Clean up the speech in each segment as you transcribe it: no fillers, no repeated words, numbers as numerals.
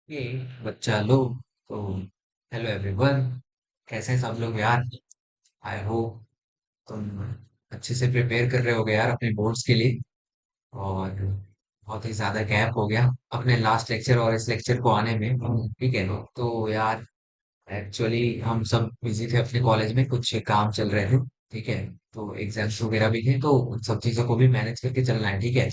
ये बच्चा लोग तो हेलो एवरीवन। कैसे हैं सब लोग यार? आई होप तुम अच्छे से प्रिपेयर कर रहे होगे यार अपने बोर्ड्स के लिए। और बहुत ही ज्यादा गैप हो गया अपने लास्ट लेक्चर और इस लेक्चर को आने में। ठीक है तो यार एक्चुअली हम सब बिजी थे अपने कॉलेज में, कुछ काम चल रहे थे। ठीक है तो एग्जाम्स वगैरह भी थे, तो उन सब चीजों को भी मैनेज करके चलना है। ठीक है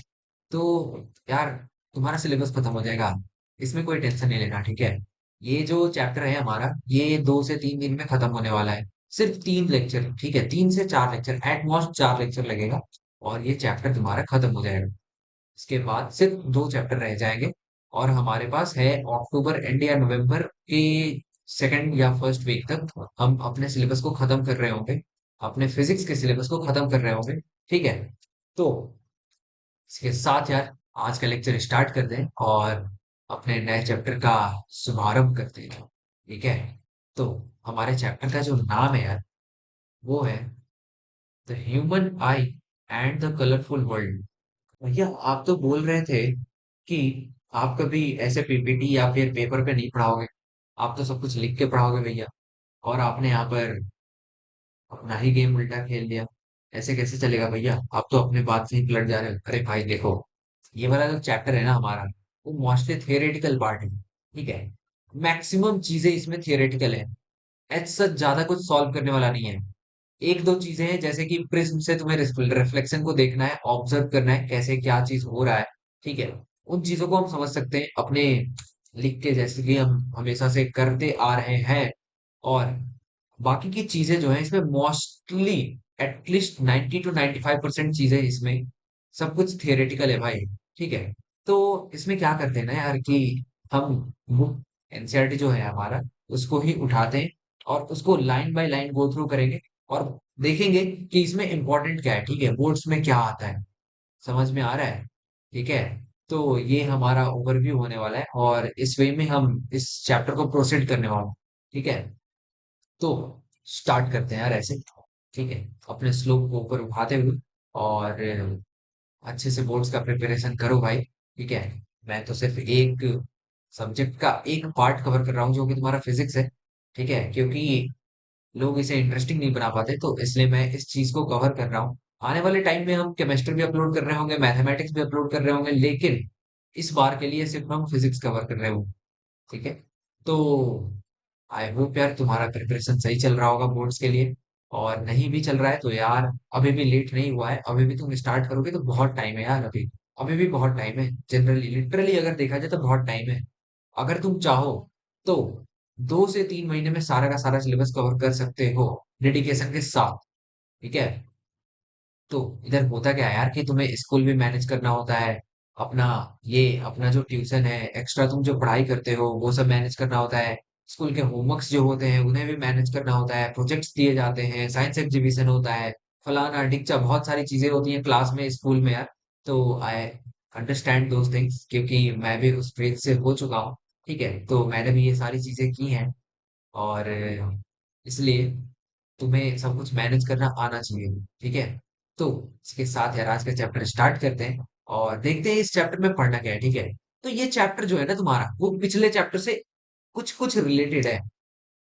तो यार तुम्हारा सिलेबस खत्म हो जाएगा, इसमें कोई टेंशन नहीं लेना। ठीक है ये जो चैप्टर है हमारा, ये 2 से 3 दिन में खत्म होने वाला है। सिर्फ 3 लेक्चर, ठीक है, 3 से 4 लेक्चर, एट मोस्ट 4 लेक्चर लगेगा और ये चैप्टर तुम्हारा खत्म हो जाएगा। इसके बाद सिर्फ 2 चैप्टर रह जाएंगे और हमारे पास है अक्टूबर एंड या नवंबर के सेकंड या फर्स्ट वीक तक हम अपने सिलेबस को खत्म कर रहे होंगे, अपने फिजिक्स के सिलेबस को खत्म कर रहे होंगे। ठीक है तो इसके साथ यार आज का लेक्चर स्टार्ट कर दें और अपने नए चैप्टर का शुभारंभ करते हैं। ठीक है तो हमारे चैप्टर का जो नाम है यार, वो है the human I and the colourful world. भैया आप तो बोल रहे थे कि आप कभी ऐसे पीपीटी या फिर पेपर पे नहीं पढ़ाओगे, आप तो सब कुछ लिख के पढ़ाओगे भैया। और आपने यहाँ पर अपना ही गेम उल्टा खेल लिया। ऐसे कैसे चलेगा भैया, आप तो अपने बात से ही पलट जा रहे हो। अरे भाई देखो, ये वाला जो चैप्टर है ना हमारा, वो मोस्टली थियोरेटिकल पार्ट है। ठीक है मैक्सिमम चीजें इसमें थियोरेटिकल है, एज सच ज्यादा कुछ सॉल्व करने वाला नहीं है। एक दो चीजें हैं जैसे कि प्रिज्म से तुम्हें रिफ्लेक्शन को देखना है, ऑब्जर्व करना है कैसे क्या चीज हो रहा है। ठीक है उन चीजों को हम समझ सकते हैं अपने लिख के, जैसे कि हम हमेशा से करते आ रहे हैं। और बाकी की चीजें जो है इसमें मोस्टली एटलीस्ट 90 to 95% चीजें इसमें सब कुछ थियोरेटिकल है भाई। ठीक है तो इसमें क्या करते हैं ना यार कि हम बुक एनसीईआरटी जो है हमारा, उसको ही उठाते हैं और उसको line by line go through करेंगे और देखेंगे कि इसमें इंपॉर्टेंट क्या है। ठीक है बोर्ड्स में क्या आता है, समझ में आ रहा है? ठीक है तो ये हमारा ओवरव्यू होने वाला है और इस वे में हम इस चैप्टर को प्रोसीड करने वाले हैं। ठीक है तो स्टार्ट करते हैं यार ऐसे। ठीक है अपने स्लोप को ऊपर उठाते हुए और अच्छे से बोर्ड्स का प्रिपरेशन करो भाई। ठीक है मैं तो सिर्फ एक सब्जेक्ट का एक पार्ट कवर कर रहा हूँ जो कि तुम्हारा फिजिक्स है। ठीक है क्योंकि लोग इसे इंटरेस्टिंग नहीं बना पाते, तो इसलिए मैं इस चीज को कवर कर रहा हूँ। आने वाले टाइम में हम केमिस्ट्री भी अपलोड कर रहे होंगे, मैथमेटिक्स भी अपलोड कर रहे होंगे, लेकिन इस बार के लिए सिर्फ हम फिजिक्स कवर कर रहे होंगे। ठीक है तो आई होप यार तुम्हारा प्रिपरेशन सही चल रहा होगा बोर्ड्स के लिए। और नहीं भी चल रहा है तो यार अभी भी लेट नहीं हुआ है, अभी भी तुम स्टार्ट करोगे तो बहुत टाइम है यार। अभी अभी भी बहुत टाइम है, जनरली लिटरली अगर देखा जाए तो बहुत टाइम है। अगर तुम चाहो तो 2 से 3 महीने में सारा का सारा सिलेबस कवर कर सकते हो डेडिकेशन के साथ। ठीक है तो इधर होता क्या है यार कि तुम्हें स्कूल भी मैनेज करना होता है, अपना ये अपना जो ट्यूशन है, एक्स्ट्रा तुम जो पढ़ाई करते हो वो सब मैनेज करना होता है। स्कूल के होमवर्क्स जो होते हैं उन्हें भी मैनेज करना होता है, प्रोजेक्ट्स दिए जाते हैं, साइंस एग्जीबिशन होता है, फलाना ढिकचा बहुत सारी चीजें होती हैं क्लास में स्कूल में यार। तो आई अंडरस्टैंड दोज थिंग्स क्योंकि मैं भी उस फेज से हो चुका हूँ। ठीक है तो मैंने भी ये सारी चीजें की हैं और इसलिए तुम्हें सब कुछ मैनेज करना आना चाहिए। ठीक है तो इसके साथ यार आज का चैप्टर स्टार्ट करते हैं और देखते हैं इस चैप्टर में पढ़ना क्या है। ठीक है तो ये चैप्टर जो है ना तुम्हारा, वो पिछले चैप्टर से कुछ कुछ रिलेटेड है।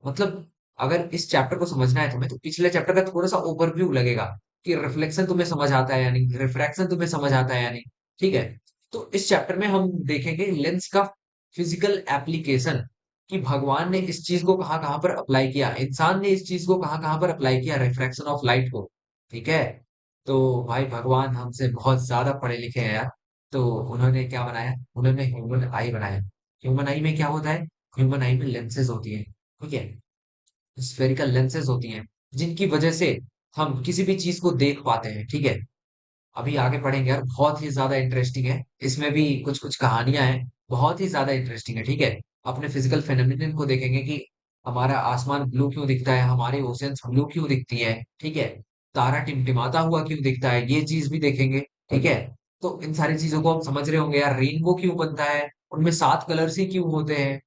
मतलब अगर इस चैप्टर को समझना है तुम्हें तो पिछले चैप्टर का थोड़ा सा ओवरव्यू लगेगा कि रिफ्लेक्शन तुम्हें समझ आता है या नहीं, रिफ्रैक्शन तुम्हें समझ आता है या नहीं। ठीक है तो इस चैप्टर में हम देखेंगे लेंस का फिजिकल एप्लीकेशन, कि भगवान ने इस चीज को कहाँ कहाँ पर अप्लाई किया, इंसान ने इस चीज को कहाँ कहाँ पर अप्लाई किया, रिफ्रैक्शन ऑफ लाइट को। ठीक है तो भाई भगवान हमसे बहुत ज्यादा पढ़े लिखे हैं यार। तो उन्होंने क्या बनाया, उन्होंने ह्यूमन आई बनाया। ह्यूमन आई में क्या होता है, ह्यूमन आई में लेंसेज होती है। ठीक है स्फेरिकल लेंसेज होती हैं जिनकी वजह से हम किसी भी चीज को देख पाते हैं। ठीक है अभी आगे पढ़ेंगे यार, बहुत ही ज्यादा इंटरेस्टिंग है, इसमें भी कुछ कुछ कहानियां हैं, बहुत ही ज्यादा इंटरेस्टिंग है। ठीक है अपने फिजिकल फेनोमेनन को देखेंगे कि हमारा आसमान ब्लू क्यों दिखता है, हमारी ओशियंस ब्लू क्यों दिखती है। ठीक है तारा टिमटिमाता हुआ क्यों दिखता है, ये चीज भी देखेंगे। ठीक है तो इन सारी चीजों को हम समझ रहे होंगे यार, रेनबो क्यों बनता है, उनमें 7 कलर्स ही क्यों होते हैं।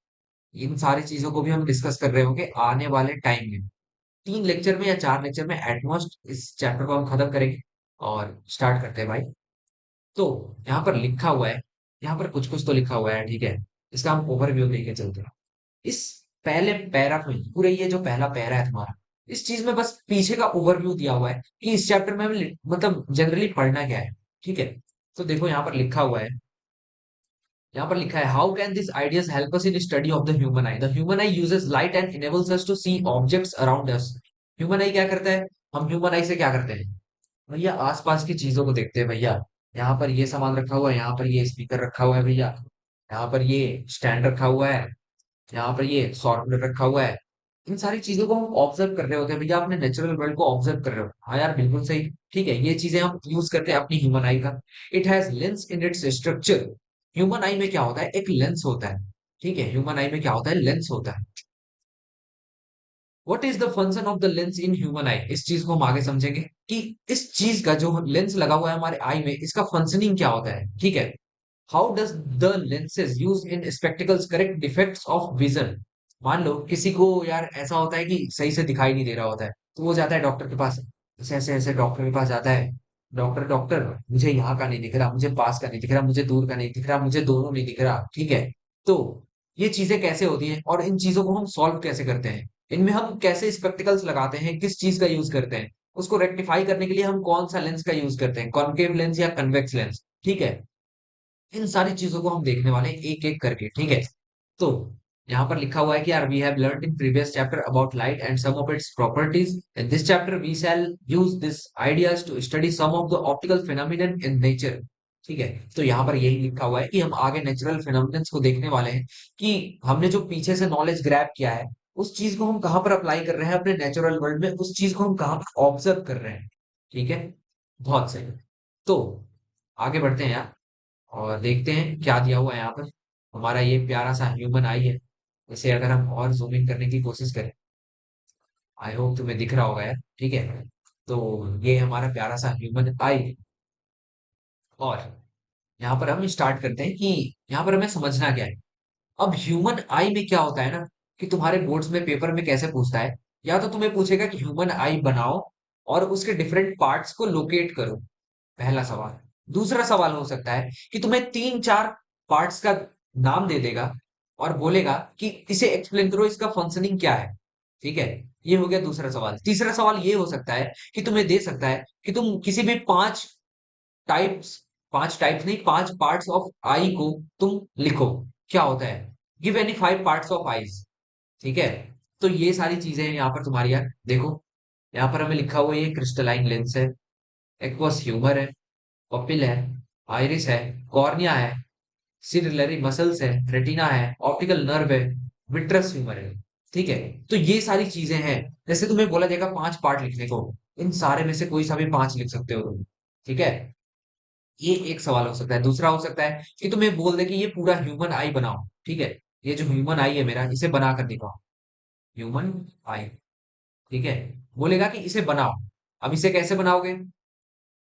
इन सारी चीजों को भी हम डिस्कस कर रहे होंगे आने वाले टाइम में। 3 लेक्चर में या 4 लेक्चर में एटमोस्ट इस चैप्टर को हम खत्म करेंगे और स्टार्ट करते हैं भाई। तो यहाँ पर लिखा हुआ है, यहाँ पर कुछ कुछ तो लिखा हुआ है। ठीक है इसका हम ओवरव्यू लेके चलते हैं। इस पहले पैरा में, पूरे ये जो पहला पैरा है तुम्हारा, इस चीज में बस पीछे का ओवरव्यू दिया हुआ है कि इस चैप्टर में हमें मतलब जनरली पढ़ना क्या है। ठीक है, तो देखो यहाँ पर लिखा हुआ है, यहाँ पर लिखा है, how can this ideas help us in study of the human eye. The human eye uses light and enables us to see objects around us. Human eye क्या करता है, हम ह्यूमन आई से क्या करते हैं भैया, आसपास की चीजों को देखते हैं भैया। यहाँ पर ये सामान रखा हुआ है, यहाँ पर ये स्पीकर रखा हुआ है भैया, यहाँ पर ये स्टैंड रखा हुआ है, यहाँ पर ये शॉर्पनर रखा हुआ है। इन सारी चीजों को हम ऑब्जर्व कर रहे होते हैं भैया, अपने नेचुरल वर्ल्ड को ऑब्जर्व कर रहे हो। हाँ यार बिल्कुल सही। ठीक है, ये चीजें हम यूज करते हैं अपनी ह्यूमन आई का। It has lens in its structure. Human आई में क्या होता है, एक लेंस होता है। ठीक है, ह्यूमन आई में क्या होता है, लेंस होता है। What is the function of the lens in human आई, इस चीज को हम आगे समझेंगे कि इस चीज का जो लेंस लगा हुआ है हमारे आई में, इसका फंक्शनिंग क्या होता है। ठीक है, how does the lenses use in spectacles correct defects of vision. मान लो किसी को यार ऐसा होता है कि सही से दिखाई नहीं दे रहा होता है, तो वो जाता है डॉक्टर के पास, ऐसे ऐसे ऐसे डॉक्टर के पास जाता है, डॉक्टर डॉक्टर मुझे यहाँ का नहीं दिख रहा, मुझे पास का नहीं दिख रहा, मुझे दूर का नहीं दिख रहा, मुझे दोनों नहीं दिख रहा। ठीक है, तो ये चीजें कैसे होती हैं और इन चीजों को हम सॉल्व कैसे करते हैं, इनमें हम कैसे स्पेक्टिकल्स लगाते हैं, किस चीज का यूज करते हैं, उसको रेक्टिफाई करने के लिए हम कौन सा लेंस का यूज करते हैं, कॉनकेव लेंस या कन्वेक्स लेंस। ठीक है, इन सारी चीजों को हम देखने वाले हैं एक एक करके। ठीक है, तो यहाँ पर लिखा हुआ है कि यार we have learned in previous chapter about light and some of its properties. In this chapter we shall use this ideas to study some of the optical phenomenon in nature. ठीक है, तो यहाँ पर यही लिखा हुआ है कि हम आगे नेचुरल फिनोमिनन्स को देखने वाले हैं कि हमने जो पीछे से नॉलेज ग्रैब किया है, उस चीज को हम कहाँ पर अप्लाई कर रहे हैं अपने नेचुरल वर्ल्ड में, उस चीज को हम कहाँ पर ऑब्जर्व कर रहे हैं। ठीक है, बहुत सही। तो आगे बढ़ते हैं यार, और देखते हैं क्या दिया हुआ है यहाँ पर। हमारा ये प्यारा सा ह्यूमन आई है, इसे अगर हम और जूम इन करने की कोशिश करें, आई होप तुम्हें दिख रहा होगा यार। ठीक है, तो ये हमारा प्यारा सा ह्यूमन आई, और यहाँ पर हम स्टार्ट करते हैं कि यहाँ पर हमें समझना क्या है। अब ह्यूमन आई में क्या होता है ना, कि तुम्हारे बोर्ड्स में पेपर में कैसे पूछता है, या तो तुम्हें पूछेगा कि ह्यूमन आई बनाओ और उसके डिफरेंट पार्ट्स को लोकेट करो, पहला सवाल। दूसरा सवाल हो सकता है कि तुम्हें तीन चार पार्ट्स का नाम दे देगा और बोलेगा कि इसे एक्सप्लेन करो, इसका फंक्शनिंग क्या है। ठीक है, ये हो गया दूसरा सवाल। तीसरा सवाल ये हो सकता है कि तुम्हें दे सकता है कि तुम किसी भी टाइप्स पांच टाइप्स नहीं, पांच पार्ट्स ऑफ आई को तुम लिखो, क्या होता है, give any five parts of eyes. ठीक है, तो ये सारी चीजें हैं यहाँ पर तुम्हारी यार। देखो यहाँ पर हमें लिखा हुआ है, ये क्रिस्टलाइन लेंस है, एक्वस ह्यूमर है, पपिल है, आइरिस है, कॉर्निया है, सिलिलरी मसल्स है, रेटिना है, ऑप्टिकल नर्व है, विट्रस ह्यूमर है। ठीक है, तो ये सारी चीजें हैं। जैसे तुम्हें बोला जाएगा पांच पार्ट लिखने को, इन सारे में से कोई सा भी पांच लिख सकते हो तुम। ठीक है, ये एक सवाल हो सकता है। दूसरा हो सकता है कि तुम्हें बोल दे कि ये पूरा ह्यूमन आई बनाओ। ठीक है, ये जो ह्यूमन आई है मेरा, इसे बना कर दिखाओ, ह्यूमन आई। ठीक है, बोलेगा कि इसे बनाओ। अब इसे कैसे बनाओगे,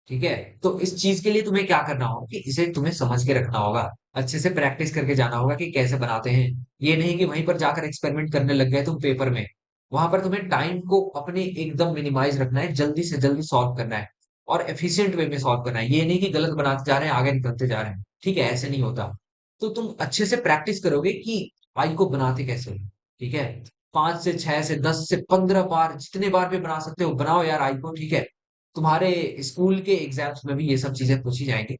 ठीक है, तो इस चीज के लिए तुम्हें क्या करना होगा कि इसे तुम्हें समझ के रखना होगा, अच्छे से प्रैक्टिस करके जाना होगा कि कैसे बनाते हैं। ये नहीं कि वहीं पर जाकर एक्सपेरिमेंट करने लग गए तुम पेपर में। वहां पर तुम्हें टाइम को अपने एकदम मिनिमाइज रखना है, जल्दी से जल्दी सॉल्व करना है और एफिशिएंट वे में सॉल्व करना है। ये नहीं कि गलत बनाते जा रहे हैं, आगे निकलते जा रहे हैं। ठीक है, ऐसे नहीं होता। तो तुम अच्छे से प्रैक्टिस करोगे कि आई को बनाते कैसे हो। ठीक है, 5 से 6 से 10 से 15 बार, जितने बार भी बना सकते हो बनाओ यार आई को। ठीक है, तुम्हारे स्कूल के एग्जाम्स में भी ये सब चीजें पूछी जाएंगी,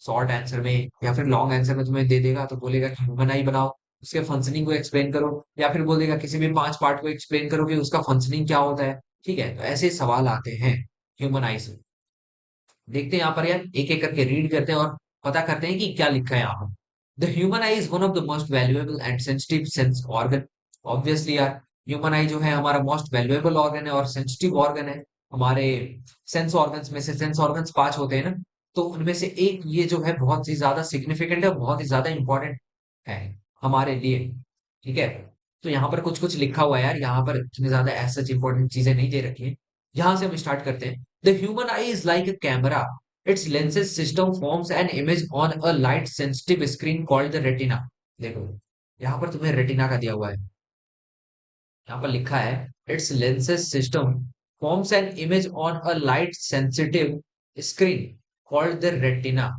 शॉर्ट आंसर में या फिर लॉन्ग आंसर में तुम्हें दे देगा, तो बोलेगा कि ह्यूमन आई बनाओ, उसके फंक्शनिंग को एक्सप्लेन करो, या फिर बोल देगा किसी भी पांच पार्ट को एक्सप्लेन करो कि उसका फंक्शनिंग क्या होता है। ठीक है, तो ऐसे सवाल आते हैं ह्यूमन आई से। देखते हैं यहाँ पर यार, एक एक करके रीड करते हैं और पता करते हैं कि क्या लिखा है यहाँ पर। The human I is one of the most valuable and sensitive sense organ. Obviously यार, ह्यूमन आई जो है हमारा मोस्ट वैल्यूएबल ऑर्गन है और सेंसिटिव ऑर्गन है। हमारे सेंस ऑर्गन्स में से, सेंस ऑर्गन्स पांच होते हैं ना, तो उनमें से एक ये जो है बहुत ही ज्यादा सिग्निफिकेंट है, बहुत ही ज्यादा इंपॉर्टेंट है हमारे लिए। ठीक है, तो यहाँ पर कुछ कुछ लिखा हुआ है यार, यहाँ पर इतनी ज्यादा ऐसा इंपॉर्टेंट चीजें नहीं दे रखी है। यहाँ से हम स्टार्ट करते हैं। The human I is like a camera, it's lenses system forms an image on a light sensitive screen called the retina. देखो यहाँ पर तुम्हें रेटिना का दिया हुआ है, यहाँ पर लिखा है it's lenses system forms an image on a light sensitive screen called the retina.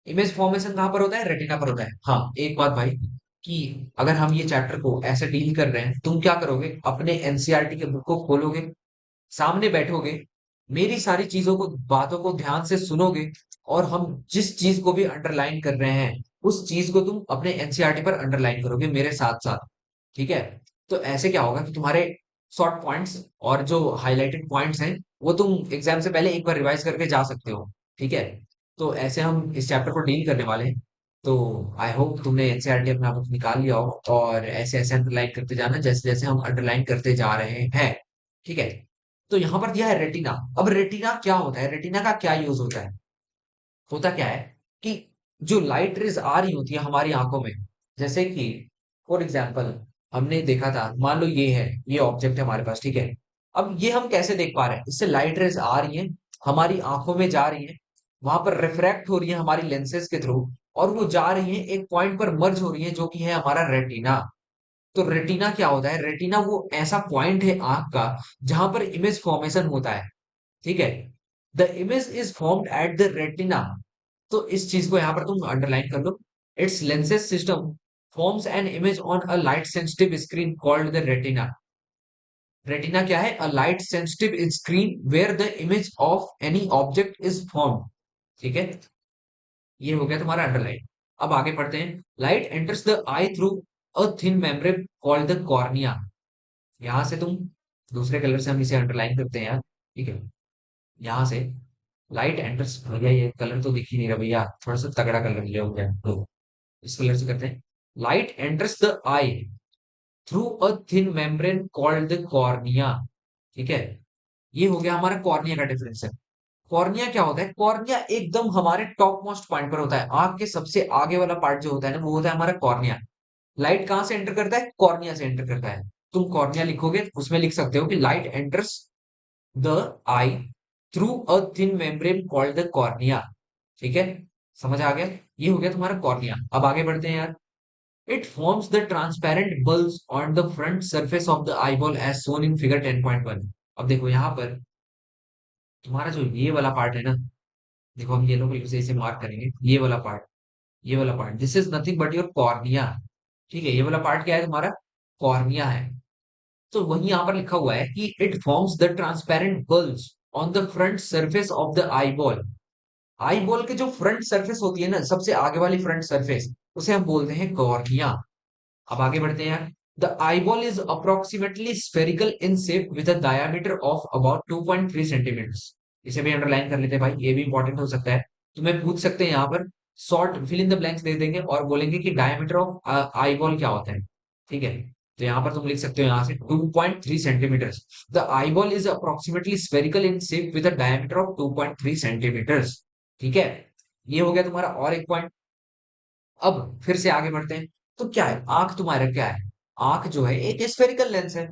Image formation कहाँ पर होता है? रेटिना पर होता है। हाँ, एक बात भाई, कि अगर हम ये चैप्टर को ऐसे डील कर रहे हैं, तुम क्या करोगे? अपने एनसीईआरटी के बुक को खोलोगे, सामने बैठोगे, मेरी सारी चीजों को, बातों को ध्यान से सुनोगे, और हम जिस चीज को भी अंडरलाइन कर रहे हैं, उस चीज को तुम अपने एनसीईआरटी पर अंडरलाइन करोगे मेरे साथ साथ। ठीक है? तो ऐसे क्या होगा कि तुम्हारे शॉर्ट पॉइंट्स और जो हाईलाइटेड पॉइंट्स हैं, वो तुम एग्जाम से पहले एक बार रिवाइज करके जा सकते हो। ठीक है? तो ऐसे हम इस चैप्टर को डील करने वाले हैं। तो आई होप तुमने एनसीईआरटी अपना बुक निकाल लिया हो, और ऐसे ऐसे अंडरलाइन करते जाना जैसे जैसे हम अंडरलाइन करते जा रहे हैं। ठीक है? तो यहां पर दिया है रेटिना। अब रेटिना क्या होता है? रेटिना का क्या यूज होता है? होता क्या है कि जो लाइट रेज आ रही होती है हमारी आंखों में, जैसे कि फॉर एग्जाम्पल हमने देखा था, मान लो ये है, ये ऑब्जेक्ट है हमारे पास। ठीक है? अब ये हम कैसे देख पा रहे हैं? इससे लाइट रेज आ रही है, हमारी आंखों में जा रही है, वहां पर रिफ्रैक्ट हो रही है हमारी लेंसेज के थ्रू, और वो जा रही है एक पॉइंट पर मर्ज हो रही है, जो कि है हमारा रेटिना। तो रेटिना क्या होता है? रेटिना वो ऐसा पॉइंट है आंख का जहां पर इमेज फॉर्मेशन होता है। ठीक है? The image is formed at the retina. तो इस चीज को यहां पर तुम अंडरलाइन कर लो। Its lenses system forms an image on a light sensitive screen called the retina. Retina क्या है? A light sensitive screen where the image of any object is formed. ठीक है? ये हो गया तुम्हारा अंडरलाइन। अब आगे पढ़ते हैं। Light enters the I through a thin membrane called the cornea. यहां से तुम, दूसरे कलर से हम इसे अंडरलाइन करते हैं यार। ठीक है? यहाँ से लाइट एंटर्स, भैया ये कलर तो दिख ही नहीं रहा भैया, थोड़ा सा तगड़ा कलर ले हो गया तो इस कलर से करते हैं। Light enters the I through a thin membrane called the cornea. ठीक है? ये हो गया हमारा कॉर्निया का डिफरेंस है। कॉर्निया क्या होता है? कॉर्निया एकदम हमारे टॉप मोस्ट पॉइंट पर होता है, आंख के सबसे आगे वाला पार्ट जो होता है ना, वो होता है हमारा कॉर्निया। लाइट कहां से एंटर करता है? कॉर्निया से एंटर करता है। तुम कॉर्निया लिखोगे, उसमें लिख सकते हो कि light enters the I through a thin membrane called the cornea. ठीक है? समझ आ गया? ये हो गया तुम्हारा कॉर्निया। अब आगे बढ़ते हैं यार। It forms the transparent bulbs on the front surface of the eyeball as shown in figure 10.1। अब देखो यहां पर तुम्हारा जो ये वाला पार्ट है ना, देखो हम येलो कलर से इसे मार्क करेंगे, ये वाला पार्ट, ये वाला part, this is nothing but your cornea. ठीक है? ये वाला पार्ट क्या है तुम्हारा? कॉर्निया है। तो वही यहां पर लिखा हुआ है कि it forms the transparent bulbs on the front surface of the eyeball. Eye ball के जो फ्रंट सरफेस होती है ना, सबसे आगे वाली फ्रंट सरफेस, उसे हम बोलते हैं कॉर्निया। अब आगे बढ़ते हैं यार। The eye ball is approximately spherical in shape with a diameter of about 2.3 centimetres. इसे भी अंडरलाइन कर लेते हैं भाई, ये भी इंपॉर्टेंट हो सकता है। तुम्हें पूछ सकते हैं यहाँ पर, short fill in the blanks दे देंगे और बोलेंगे कि डायमीटर ऑफ आई बॉल क्या होता है। ठीक है? तो यहाँ पर तुम लिख सकते हो यहाँ से 2.3 centimetres. The eye ball is approximately spherical in shape with a diameter of 2.3 centimetres. ठीक है? ये हो गया तुम्हारा और एक पॉइंट। अब फिर से आगे बढ़ते हैं। तो क्या है आंख? तुम्हारा क्या है? आंख जो है एक स्फेरिकल लेंस है।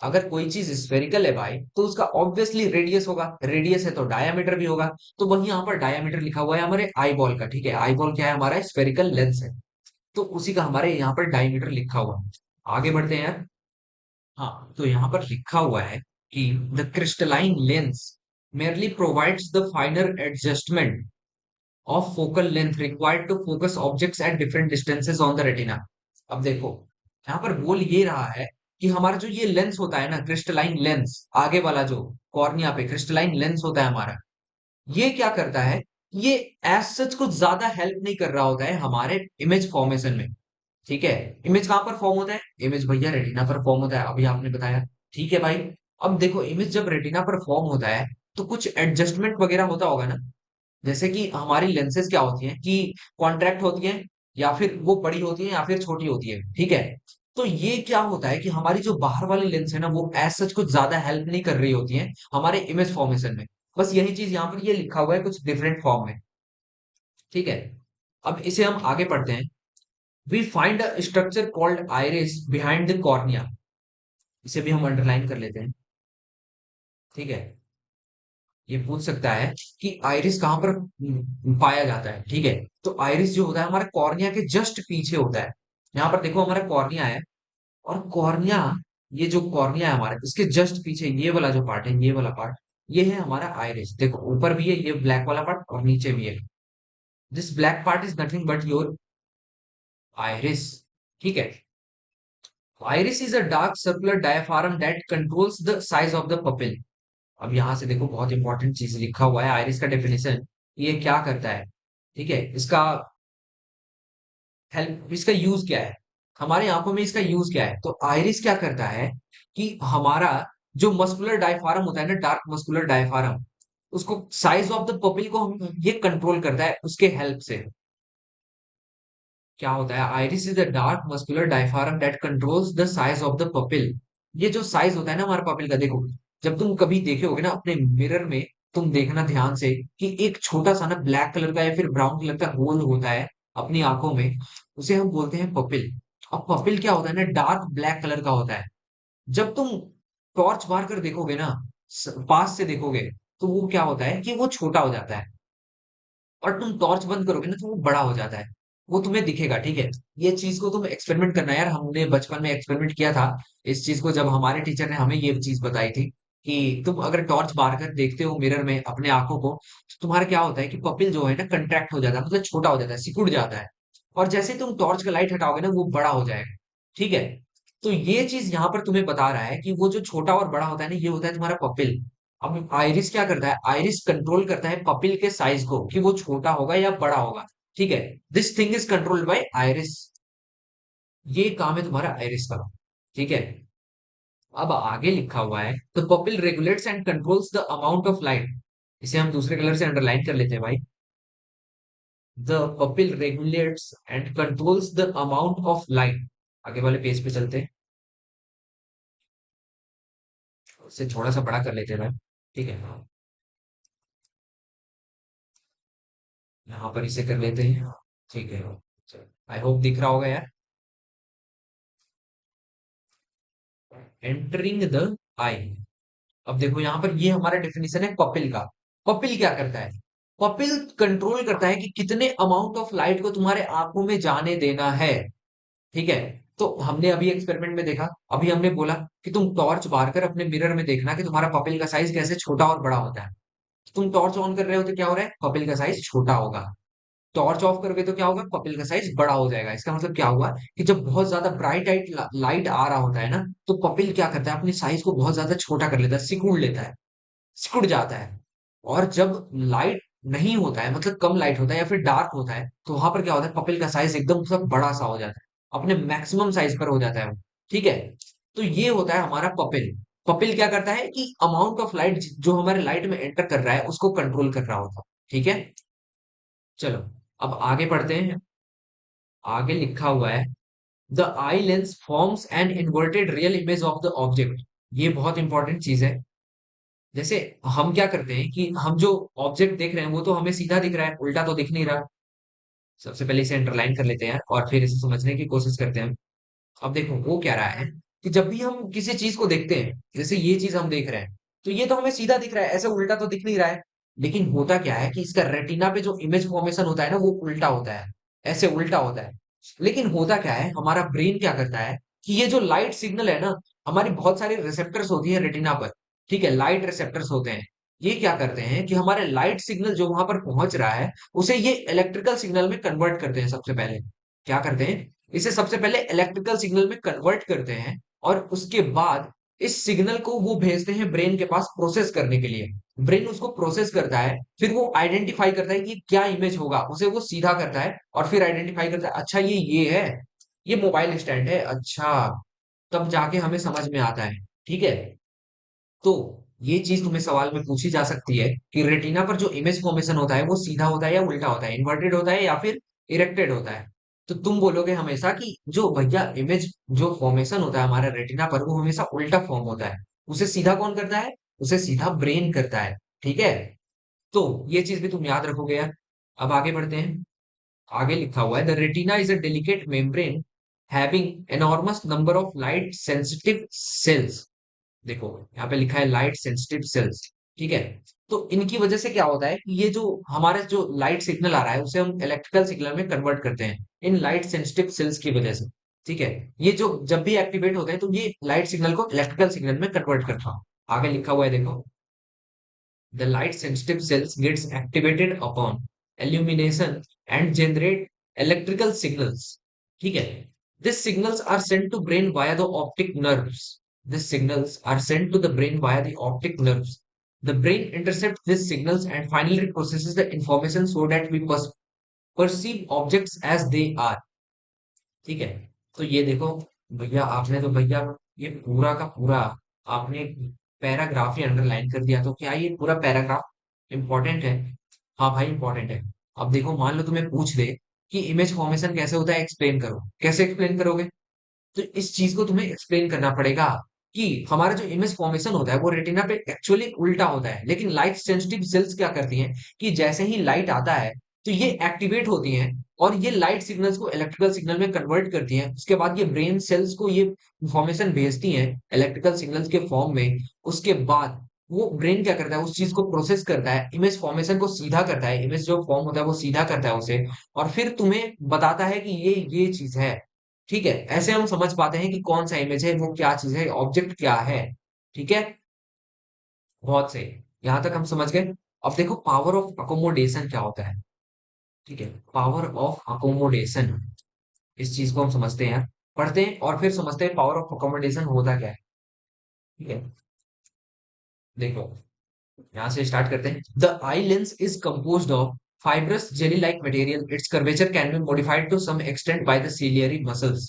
अगर कोई चीज स्फेरिकल है भाई, तो उसका ऑब्वियसली रेडियस होगा, रेडियस है तो डायमीटर भी होगा। तो वही यहाँ पर डायमीटर लिखा हुआ है हमारे आई बॉल का। ठीक है? आई बॉल क्या है? हमारा स्फेरिकल लेंस है, तो उसी का हमारे यहाँ पर डायमीटर लिखा हुआ है। आगे बढ़ते हैं यार। हाँ, तो यहाँ पर लिखा हुआ है कि the crystalline lens merely provides the finer adjustment of focal length required to focus objects at different distances on the retina। अब देखो, यहाँ पर बोल ये रहा है कि हमारा जो ये लेंस होता है ना, क्रिस्टलाइन लेंस, आगे वाला जो कॉर्निया पे क्रिस्टलाइन लेंस होता है हमारा, ये क्या करता है? ये एज सच कुछ ज्यादा हेल्प नहीं कर रहा होता है हमारे इमेज फॉर्मेशन में। ठीक है? इमेज कहां पर फॉर्म होता है? इमेज भैया रेटिना पर फॉर्म होता है, अभी आपने बताया। ठीक है भाई। अब देखो, इमेज जब रेटिना पर फॉर्म होता है, तो कुछ एडजस्टमेंट वगैरह होता होगा ना। जैसे कि हमारी लेंसेज क्या होती हैं कि कॉन्ट्रैक्ट होती हैं, या फिर वो बड़ी होती है, या फिर छोटी होती है। ठीक है? तो ये क्या होता है कि हमारी जो बाहर वाली लेंस है ना, वो एज सच कुछ ज्यादा हेल्प नहीं कर रही होती है हमारे इमेज फॉर्मेशन में। बस यही चीज यहाँ पर ये लिखा हुआ है कुछ डिफरेंट फॉर्म में। ठीक है? अब इसे हम आगे पढ़ते हैं। We find a structure called iris behind the cornea. इसे भी हम अंडरलाइन कर लेते हैं। ठीक है? ये पूछ सकता है कि आइरिस कहां पर पाया जाता है। ठीक है? तो आइरिस जो होता है हमारे कॉर्निया के जस्ट पीछे होता है। यहाँ पर देखो हमारा कॉर्निया है, और कॉर्निया, ये जो कॉर्निया है हमारा, इसके जस्ट पीछे ये वाला जो पार्ट है, ये वाला पार्ट, ये है हमारा आइरिस। देखो ऊपर भी है ये ब्लैक वाला पार्ट, और नीचे भी है। This black part is nothing but your iris. ठीक है। Iris is a dark circular diaphragm that controls the size of the pupil. अब यहां से देखो बहुत इंपॉर्टेंट चीज लिखा हुआ है, आइरिस का डेफिनेशन। ये क्या करता है? ठीक है, इसका हेल्प, इसका यूज क्या है? हमारी आंखों में इसका यूज क्या है? तो आइरिस क्या करता है कि हमारा जो मस्कुलर डायफ्राम होता है ना, डार्क मस्कुलर डायफ्राम, उसको साइज ऑफ द पपिल को ये कंट्रोल करता है उसके हेल्प से। क्या होता है? Iris is the dark muscular diaphragm that controls the size of the pupil. ये जो साइज होता है ना हमारे पपिल का, देखो जब तुम कभी देखे होगे ना अपने मिरर में, तुम देखना ध्यान से कि एक छोटा सा ना ब्लैक कलर का या फिर ब्राउन कलर का होल होता है अपनी आंखों में, उसे हम बोलते हैं पपिल। अब पपिल क्या होता है ना, डार्क ब्लैक कलर का होता है। जब तुम टॉर्च मार कर देखोगे ना, पास से देखोगे, तो वो क्या होता है कि वो छोटा हो जाता है। और तुम टॉर्च बंद करोगे ना तो वो बड़ा हो जाता है। वो तुम्हें दिखेगा, ठीक है। ये चीज को तुम एक्सपेरिमेंट करना यार, हमने बचपन में एक्सपेरिमेंट किया था इस चीज को, जब हमारे टीचर ने हमें ये चीज बताई थी कि तुम अगर टॉर्च मार कर देखते हो मिरर में अपने आंखों को, तो तुम्हारा क्या होता है कि पपिल जो है ना कंट्रैक्ट हो जाता है, मतलब छोटा हो जाता है, सिकुड़ जाता है। और जैसे तुम टॉर्च का लाइट हटाओगे ना, वो बड़ा हो जाएगा। ठीक है। तो ये चीज यहाँ पर तुम्हें बता रहा है कि वो जो छोटा और बड़ा होता है ना, ये होता है तुम्हारा पपिल। अब आइरिस क्या करता है? आइरिस कंट्रोल करता है पपिल के साइज को, कि वो छोटा होगा या बड़ा होगा। ठीक है। This thing is controlled by iris. ये काम है तुम्हारा आइरिस का। ठीक है। अब आगे लिखा हुआ है, the pupil regulates and controls the amount of light. इसे हम दूसरे कलर से अंडरलाइन कर लेते हैं भाई। The pupil regulates and controls the amount of light. आगे वाले पेज पे चलते हैं, इसे थोड़ा सा बड़ा कर लेते हैं भाई। ठीक है, यहाँ पर इसे कर लेते हैं। ठीक है, आई होप दिख रहा होगा यार। एंटरिंग द आई। अब देखो यहाँ पर ये हमारा डेफिनेशन है पपिल का। पपिल क्या करता है? पपिल कंट्रोल करता है कि कितने अमाउंट ऑफ लाइट को तुम्हारे आंखों में जाने देना है। ठीक है। तो हमने अभी एक्सपेरिमेंट में देखा, अभी हमने बोला कि तुम टॉर्च मार कर अपने मिरर में देखना कि तुम्हारा पपिल का साइज कैसे छोटा और बड़ा होता है। तुम टॉर्च ऑन कर रहे हो तो क्या हो रहा है? पपिल का साइज छोटा होगा। टॉर्च ऑफ करोगे तो क्या होगा? पपिल का साइज बड़ा हो जाएगा। इसका मतलब क्या हुआ कि जब बहुत ज्यादा ब्राइट लाइट आ रहा होता है ना, तो पपिल क्या करता है? अपनी साइज को बहुत ज्यादा छोटा कर लेता है, सिकुड़ लेता है, सिकुड़ जाता है। और जब लाइट नहीं होता है, मतलब कम लाइट होता है या फिर डार्क होता है, तो वहां पर क्या होता है? पपिल का साइज एकदम सब बड़ा सा हो जाता है, अपने मैक्सिमम साइज पर हो जाता है वो। ठीक है। तो ये होता है हमारा पपिल। पपिल क्या करता है कि अमाउंट ऑफ लाइट जो हमारे लाइट में एंटर कर रहा है उसको कंट्रोल कर रहा होता है। ठीक है। चलो, अब आगे पढ़ते हैं। आगे लिखा हुआ है, the eye lens forms an inverted real image of the object. ये बहुत इंपॉर्टेंट चीज है। जैसे हम क्या करते हैं कि हम जो ऑब्जेक्ट देख रहे हैं वो तो हमें सीधा दिख रहा है, उल्टा तो दिख नहीं रहा। सबसे पहले इसे अंडरलाइन कर लेते हैं और फिर इसे समझने की कोशिश करते हैं। अब देखो वो क्या रहा है कि जब भी हम किसी चीज को देखते हैं, जैसे ये चीज हम देख रहे हैं, तो ये तो हमें सीधा दिख रहा है, ऐसे उल्टा तो दिख नहीं रहा है। लेकिन होता क्या है कि इसका रेटिना पे जो इमेज फॉर्मेशन होता है ना, वो उल्टा होता है, ऐसे उल्टा होता है। लेकिन होता क्या है, हमारा ब्रेन क्या करता है कि ये जो लाइट सिग्नल है ना, हमारी बहुत सारी रिसेप्टर्स होती है रेटिना पर। ठीक है, लाइट रिसेप्टर्स होते हैं। ये क्या करते हैं कि हमारे लाइट सिग्नल जो वहां पर पहुंच रहा है, उसे ये इलेक्ट्रिकल सिग्नल में कन्वर्ट करते हैं। सबसे पहले क्या करते हैं, इसे सबसे पहले इलेक्ट्रिकल सिग्नल में कन्वर्ट करते हैं। और उसके बाद इस सिग्नल को वो भेजते हैं ब्रेन के पास प्रोसेस करने के लिए। ब्रेन उसको प्रोसेस करता है, फिर वो आइडेंटिफाई करता है कि क्या इमेज होगा, उसे वो सीधा करता है और फिर आइडेंटिफाई करता है, अच्छा ये है, ये मोबाइल स्टैंड है, अच्छा। तब जाके हमें समझ में आता है। ठीक है। तो ये चीज तुम्हें सवाल में पूछी जा सकती है कि रेटिना पर जो इमेज फॉर्मेशन होता है वो सीधा होता है या उल्टा होता है, इन्वर्टेड होता है या फिर इरेक्टेड होता है। तो तुम बोलोगे हमेशा कि जो भैया इमेज जो फॉर्मेशन होता है हमारा रेटिना पर, वो हमेशा उल्टा फॉर्म होता है। उसे सीधा कौन करता है? उसे सीधा ब्रेन करता है। ठीक है। तो ये चीज भी तुम याद रखोगे यार। अब आगे बढ़ते हैं। आगे लिखा हुआ है, the retina is a delicate membrane having enormous number of light sensitive sales. देखो यहाँ पे लिखा है लाइट सेंसिटिव सेल्स। ठीक है। तो इनकी वजह से क्या होता है कि ये जो हमारे जो लाइट सिग्नल आ रहा है उसे हम इलेक्ट्रिकल सिग्नल में कन्वर्ट करते हैं, इन लाइट सेंसिटिव सेल्स की वजह से। ठीक है। ये जो जब भी एक्टिवेट होते हैं तो ये लाइट सिग्नल को इलेक्ट्रिकल सिग्नल में कन्वर्ट करता है। आगे लिखा हुआ है देखो, the light sensitive cells gets activated upon illumination and generate electrical signals. ठीक है? These signals are sent to brain via the optic nerves. These signals are sent to the brain via the optic nerves. The brain intercepts these signals and finally processes the information so that we perceive objects as they are. ठीक है? तो ये देखो भैया, आपने तो भैया ये पूरा का पूरा आपने पैराग्राफ ही अंडरलाइन कर दिया, तो क्या ये पूरा पैराग्राफ इंपॉर्टेंट है? हाँ भाई इंपॉर्टेंट है। अब देखो मान लो तुम्हें पूछ दे कि इमेज फॉर्मेशन कैसे होता है, एक्सप्लेन करो, कैसे एक्सप्लेन करोगे? तो इस चीज को तुम्हें एक्सप्लेन करना पड़ेगा कि हमारा जो इमेज फॉर्मेशन होता है वो रेटिना पे एक्चुअली उल्टा होता है, लेकिन लाइट सेंसिटिव सेल्स क्या करती हैं कि जैसे ही लाइट आता है तो ये एक्टिवेट होती हैं और ये लाइट सिग्नल्स को इलेक्ट्रिकल सिग्नल में कन्वर्ट करती हैं। उसके बाद ये ब्रेन सेल्स को ये इंफॉर्मेशन भेजती हैं इलेक्ट्रिकल सिग्नल्स के फॉर्म में। उसके बाद वो ब्रेन क्या करता है, उस चीज को प्रोसेस करता है, इमेज फॉर्मेशन को सीधा करता है, इमेज जो फॉर्म होता है वो सीधा करता है उसे, और फिर तुम्हें बताता है कि ये चीज है। ठीक है? ऐसे हम समझ पाते हैं कि कौन सा इमेज है, वो क्या चीज है, ऑब्जेक्ट क्या है। ठीक है? बहुत सही। यहां तक हम समझ गए। अब देखो पावर ऑफ अकोमोडेशन क्या होता है। ठीक है? पावर ऑफ अकोमोडेशन, इस चीज को हम समझते हैं, पढ़ते हैं और फिर समझते हैं पावर ऑफ अकोमोडेशन होता क्या है। ठीक है? देखो यहां से स्टार्ट करते हैं। The eye lens is composed of fibrous jelly like material. Its curvature can be modified to some extent by the ciliary muscles.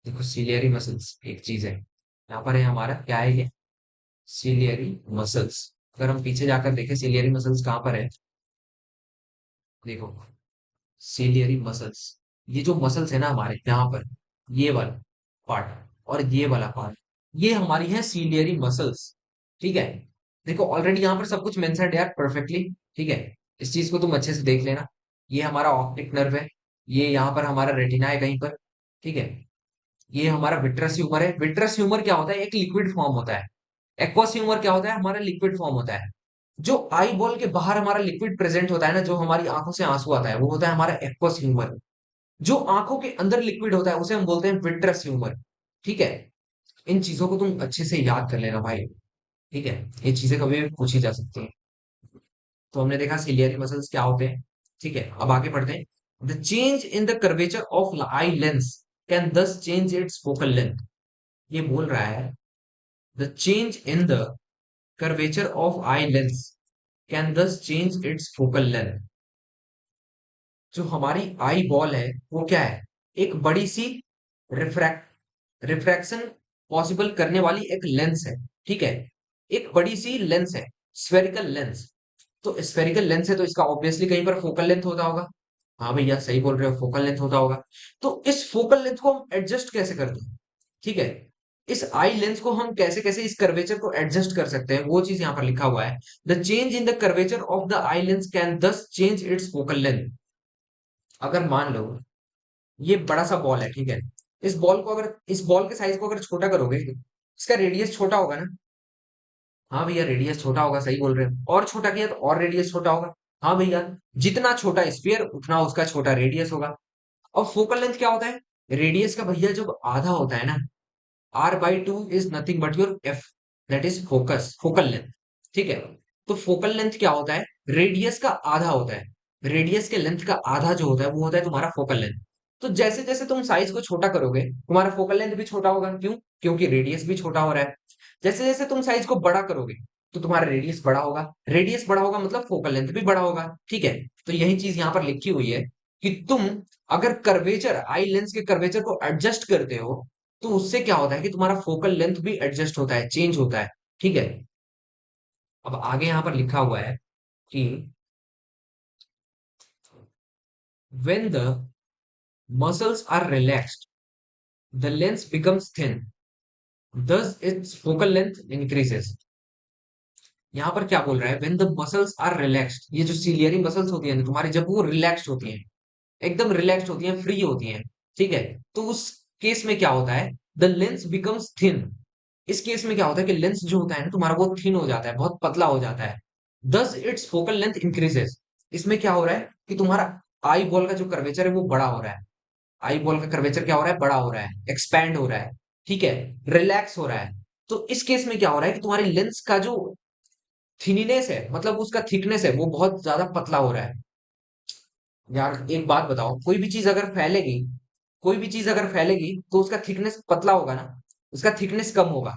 देखो सिलियरी मसल्स एक चीज है, यहाँ पर है हमारा क्या है ये, सिलियरी मसल्स। अगर हम पीछे जाकर देखें सिलियरी मसल्स कहाँ पर है, देखो सिलियरी मसल्स, ये जो मसल्स है ना हमारे यहाँ पर, ये वाला पार्ट और ये वाला पार्ट, ये हमारी है सिलियरी मसल्स। ठीक है? देखो ऑलरेडी यहाँ पर सब कुछ मेंशन्ड है यार परफेक्टली। ठीक है? इस चीज को तुम अच्छे से देख लेना। ये हमारा ऑप्टिक नर्व है, ये यहाँ पर हमारा रेटिना है कहीं पर। ठीक है? ये हमारा विट्रस ह्यूमर है। विट्रस ह्यूमर क्या होता है, एक लिक्विड फॉर्म होता है। एक्वस ह्यूमर क्या होता है, हमारा लिक्विड फॉर्म होता है। जो आई बॉल के बाहर हमारा लिक्विड प्रेजेंट होता है ना, जो हमारी आंखों से आंसू आता है, वो होता है हमारा एक्वस ह्यूमर। जो आंखों के अंदर लिक्विड होता है उसे हम बोलते हैं विट्रस ह्यूमर। ठीक है? इन चीजों को तुम अच्छे से याद कर लेना भाई। ठीक है? ये चीजें कभी भी पूछी जा सकती हैं। तो हमने देखा सिलियरी मसल्स क्या होते हैं। ठीक है? अब आगे बढ़ते हैं। The change in the curvature of eye lens can दस चेंज इट्स फोकल लेंथ। ये बोल रहा है the change in the curvature of eye lens can thus change its focal length. जो हमारी आई बॉल है वो क्या है, एक बड़ी सी रिफ्रैक्शन पॉसिबल करने वाली एक लेंस है। ठीक है? एक बड़ी सी लेंस है, स्फेरिकल लेंस। तो स्फेरिकल लेंस है तो इसका ऑब्वियसली कहीं पर फोकल लेंथ होता होगा। हाँ भैया सही बोल रहे हो, फोकल लेंथ होता होगा। तो इस फोकल लेंथ को हम एडजस्ट कैसे करते हैं? ठीक है? इस आई लेंस को हम कैसे कैसे इस कर्वेचर को एडजस्ट कर सकते हैं, वो चीज यहाँ पर लिखा हुआ है। The change in the curvature of the eye lens can दस चेंज इट्स फोकल लेंथ। अगर मान लो ये बड़ा सा बॉल है, ठीक है, इस बॉल के साइज को अगर छोटा करोगे, इसका रेडियस छोटा होगा ना। हाँ भैया रेडियस छोटा होगा, सही बोल रहे हो। और छोटा किया तो और रेडियस छोटा होगा। हाँ भैया, जितना छोटा स्फीयर उतना उसका छोटा रेडियस होगा। और फोकल लेंथ क्या होता है, रेडियस का भैया जब आधा होता है ना, r/2 is nothing but your f, that is focus, focal length. ठीक है? तो फोकल लेंथ क्या होता है, रेडियस का आधा होता है। रेडियस के लेंथ का आधा जो होता है वो होता है तुम्हारा फोकल लेंथ। तो जैसे जैसे तुम साइज को छोटा करोगे तुम्हारा फोकल लेंथ भी छोटा होगा। क्यों? क्योंकि रेडियस भी छोटा हो रहा है। जैसे जैसे तुम साइज को बड़ा करोगे तो तुम्हारा रेडियस बड़ा होगा, रेडियस बड़ा होगा मतलब फोकल लेंथ भी बड़ा होगा। ठीक है? तो यही चीज यहाँ पर लिखी हुई है कि तुम अगर कर्वेचर, आई लेंस के कर्वेचर को एडजस्ट करते हो तो उससे क्या होता है कि तुम्हारा फोकल लेंथ भी एडजस्ट होता है, चेंज होता है। ठीक है? अब आगे यहां पर लिखा हुआ है कि when the muscles are relaxed the lens becomes thin, thus its focal length increases. यहां पर क्या बोल रहा है, when the muscles are relaxed, ये जो सिलियरी मसल्स होती है ना तुम्हारी, जब वो रिलैक्स्ड होती हैं, एकदम रिलैक्स्ड होती हैं, फ्री होती हैं, ठीक है, तो उस केस में क्या होता है, द लेंस बिकम्स थिन। इस केस में क्या होता है कि लेंस जो होता है ना तुम्हारा वो थिन हो जाता है, बहुत पतला हो जाता है। दस इट्स फोकल लेंथ इंक्रीजेस। इसमें क्या हो रहा है कि तुम्हारा आई बॉल का जो कर्वेचर है वो बड़ा हो रहा है। आई बॉल का कर्वेचर क्या हो रहा है, बड़ा हो रहा है, एक्सपैंड हो रहा है। ठीक है? रिलैक्स हो रहा है। तो इस केस में क्या हो रहा है कि तुम्हारे लेंस का जो थिनीनेस है, मतलब उसका थिकनेस है, वो बहुत ज्यादा पतला हो रहा है। यार एक बात बताओ, कोई भी चीज अगर फैलेगी, कोई भी चीज अगर फैलेगी तो उसका थिकनेस पतला होगा ना, उसका थिकनेस कम होगा।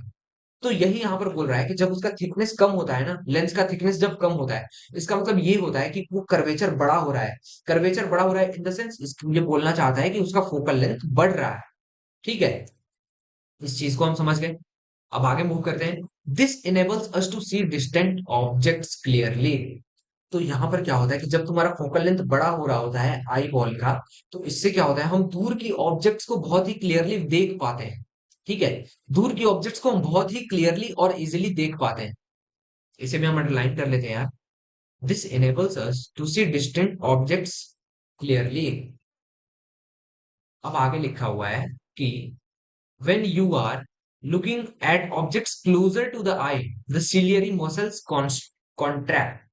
तो यही यहाँ पर बोल रहा है कि जब उसका थिकनेस कम होता है ना, लेंस का थिकनेस जब कम होता है, इसका मतलब ये होता है कि वो कर्वेचर बड़ा हो रहा है। कर्वेचर बड़ा हो रहा है इन द सेंस, ये बोलना चाहता है कि उसका फोकल लेंथ बढ़ रहा है। ठीक है, इस चीज को हम समझ गए। अब आगे मूव करते हैं। This enables us to see distant objects clearly. तो यहाँ पर क्या होता है कि जब तुम्हारा फोकल लेंथ बड़ा हो रहा होता है आई बॉल का, तो इससे क्या होता है, हम दूर की ऑब्जेक्ट्स को बहुत ही क्लियरली देख पाते हैं। ठीक है, दूर की ऑब्जेक्ट्स को हम बहुत ही क्लियरली और इजीली देख पाते हैं। इसे भी हम अंडरलाइन कर लेते हैं यार। This enables us to see distant objects clearly। अब आगे लिखा हुआ है कि when you are looking at objects closer to the eye, the ciliary muscles contract।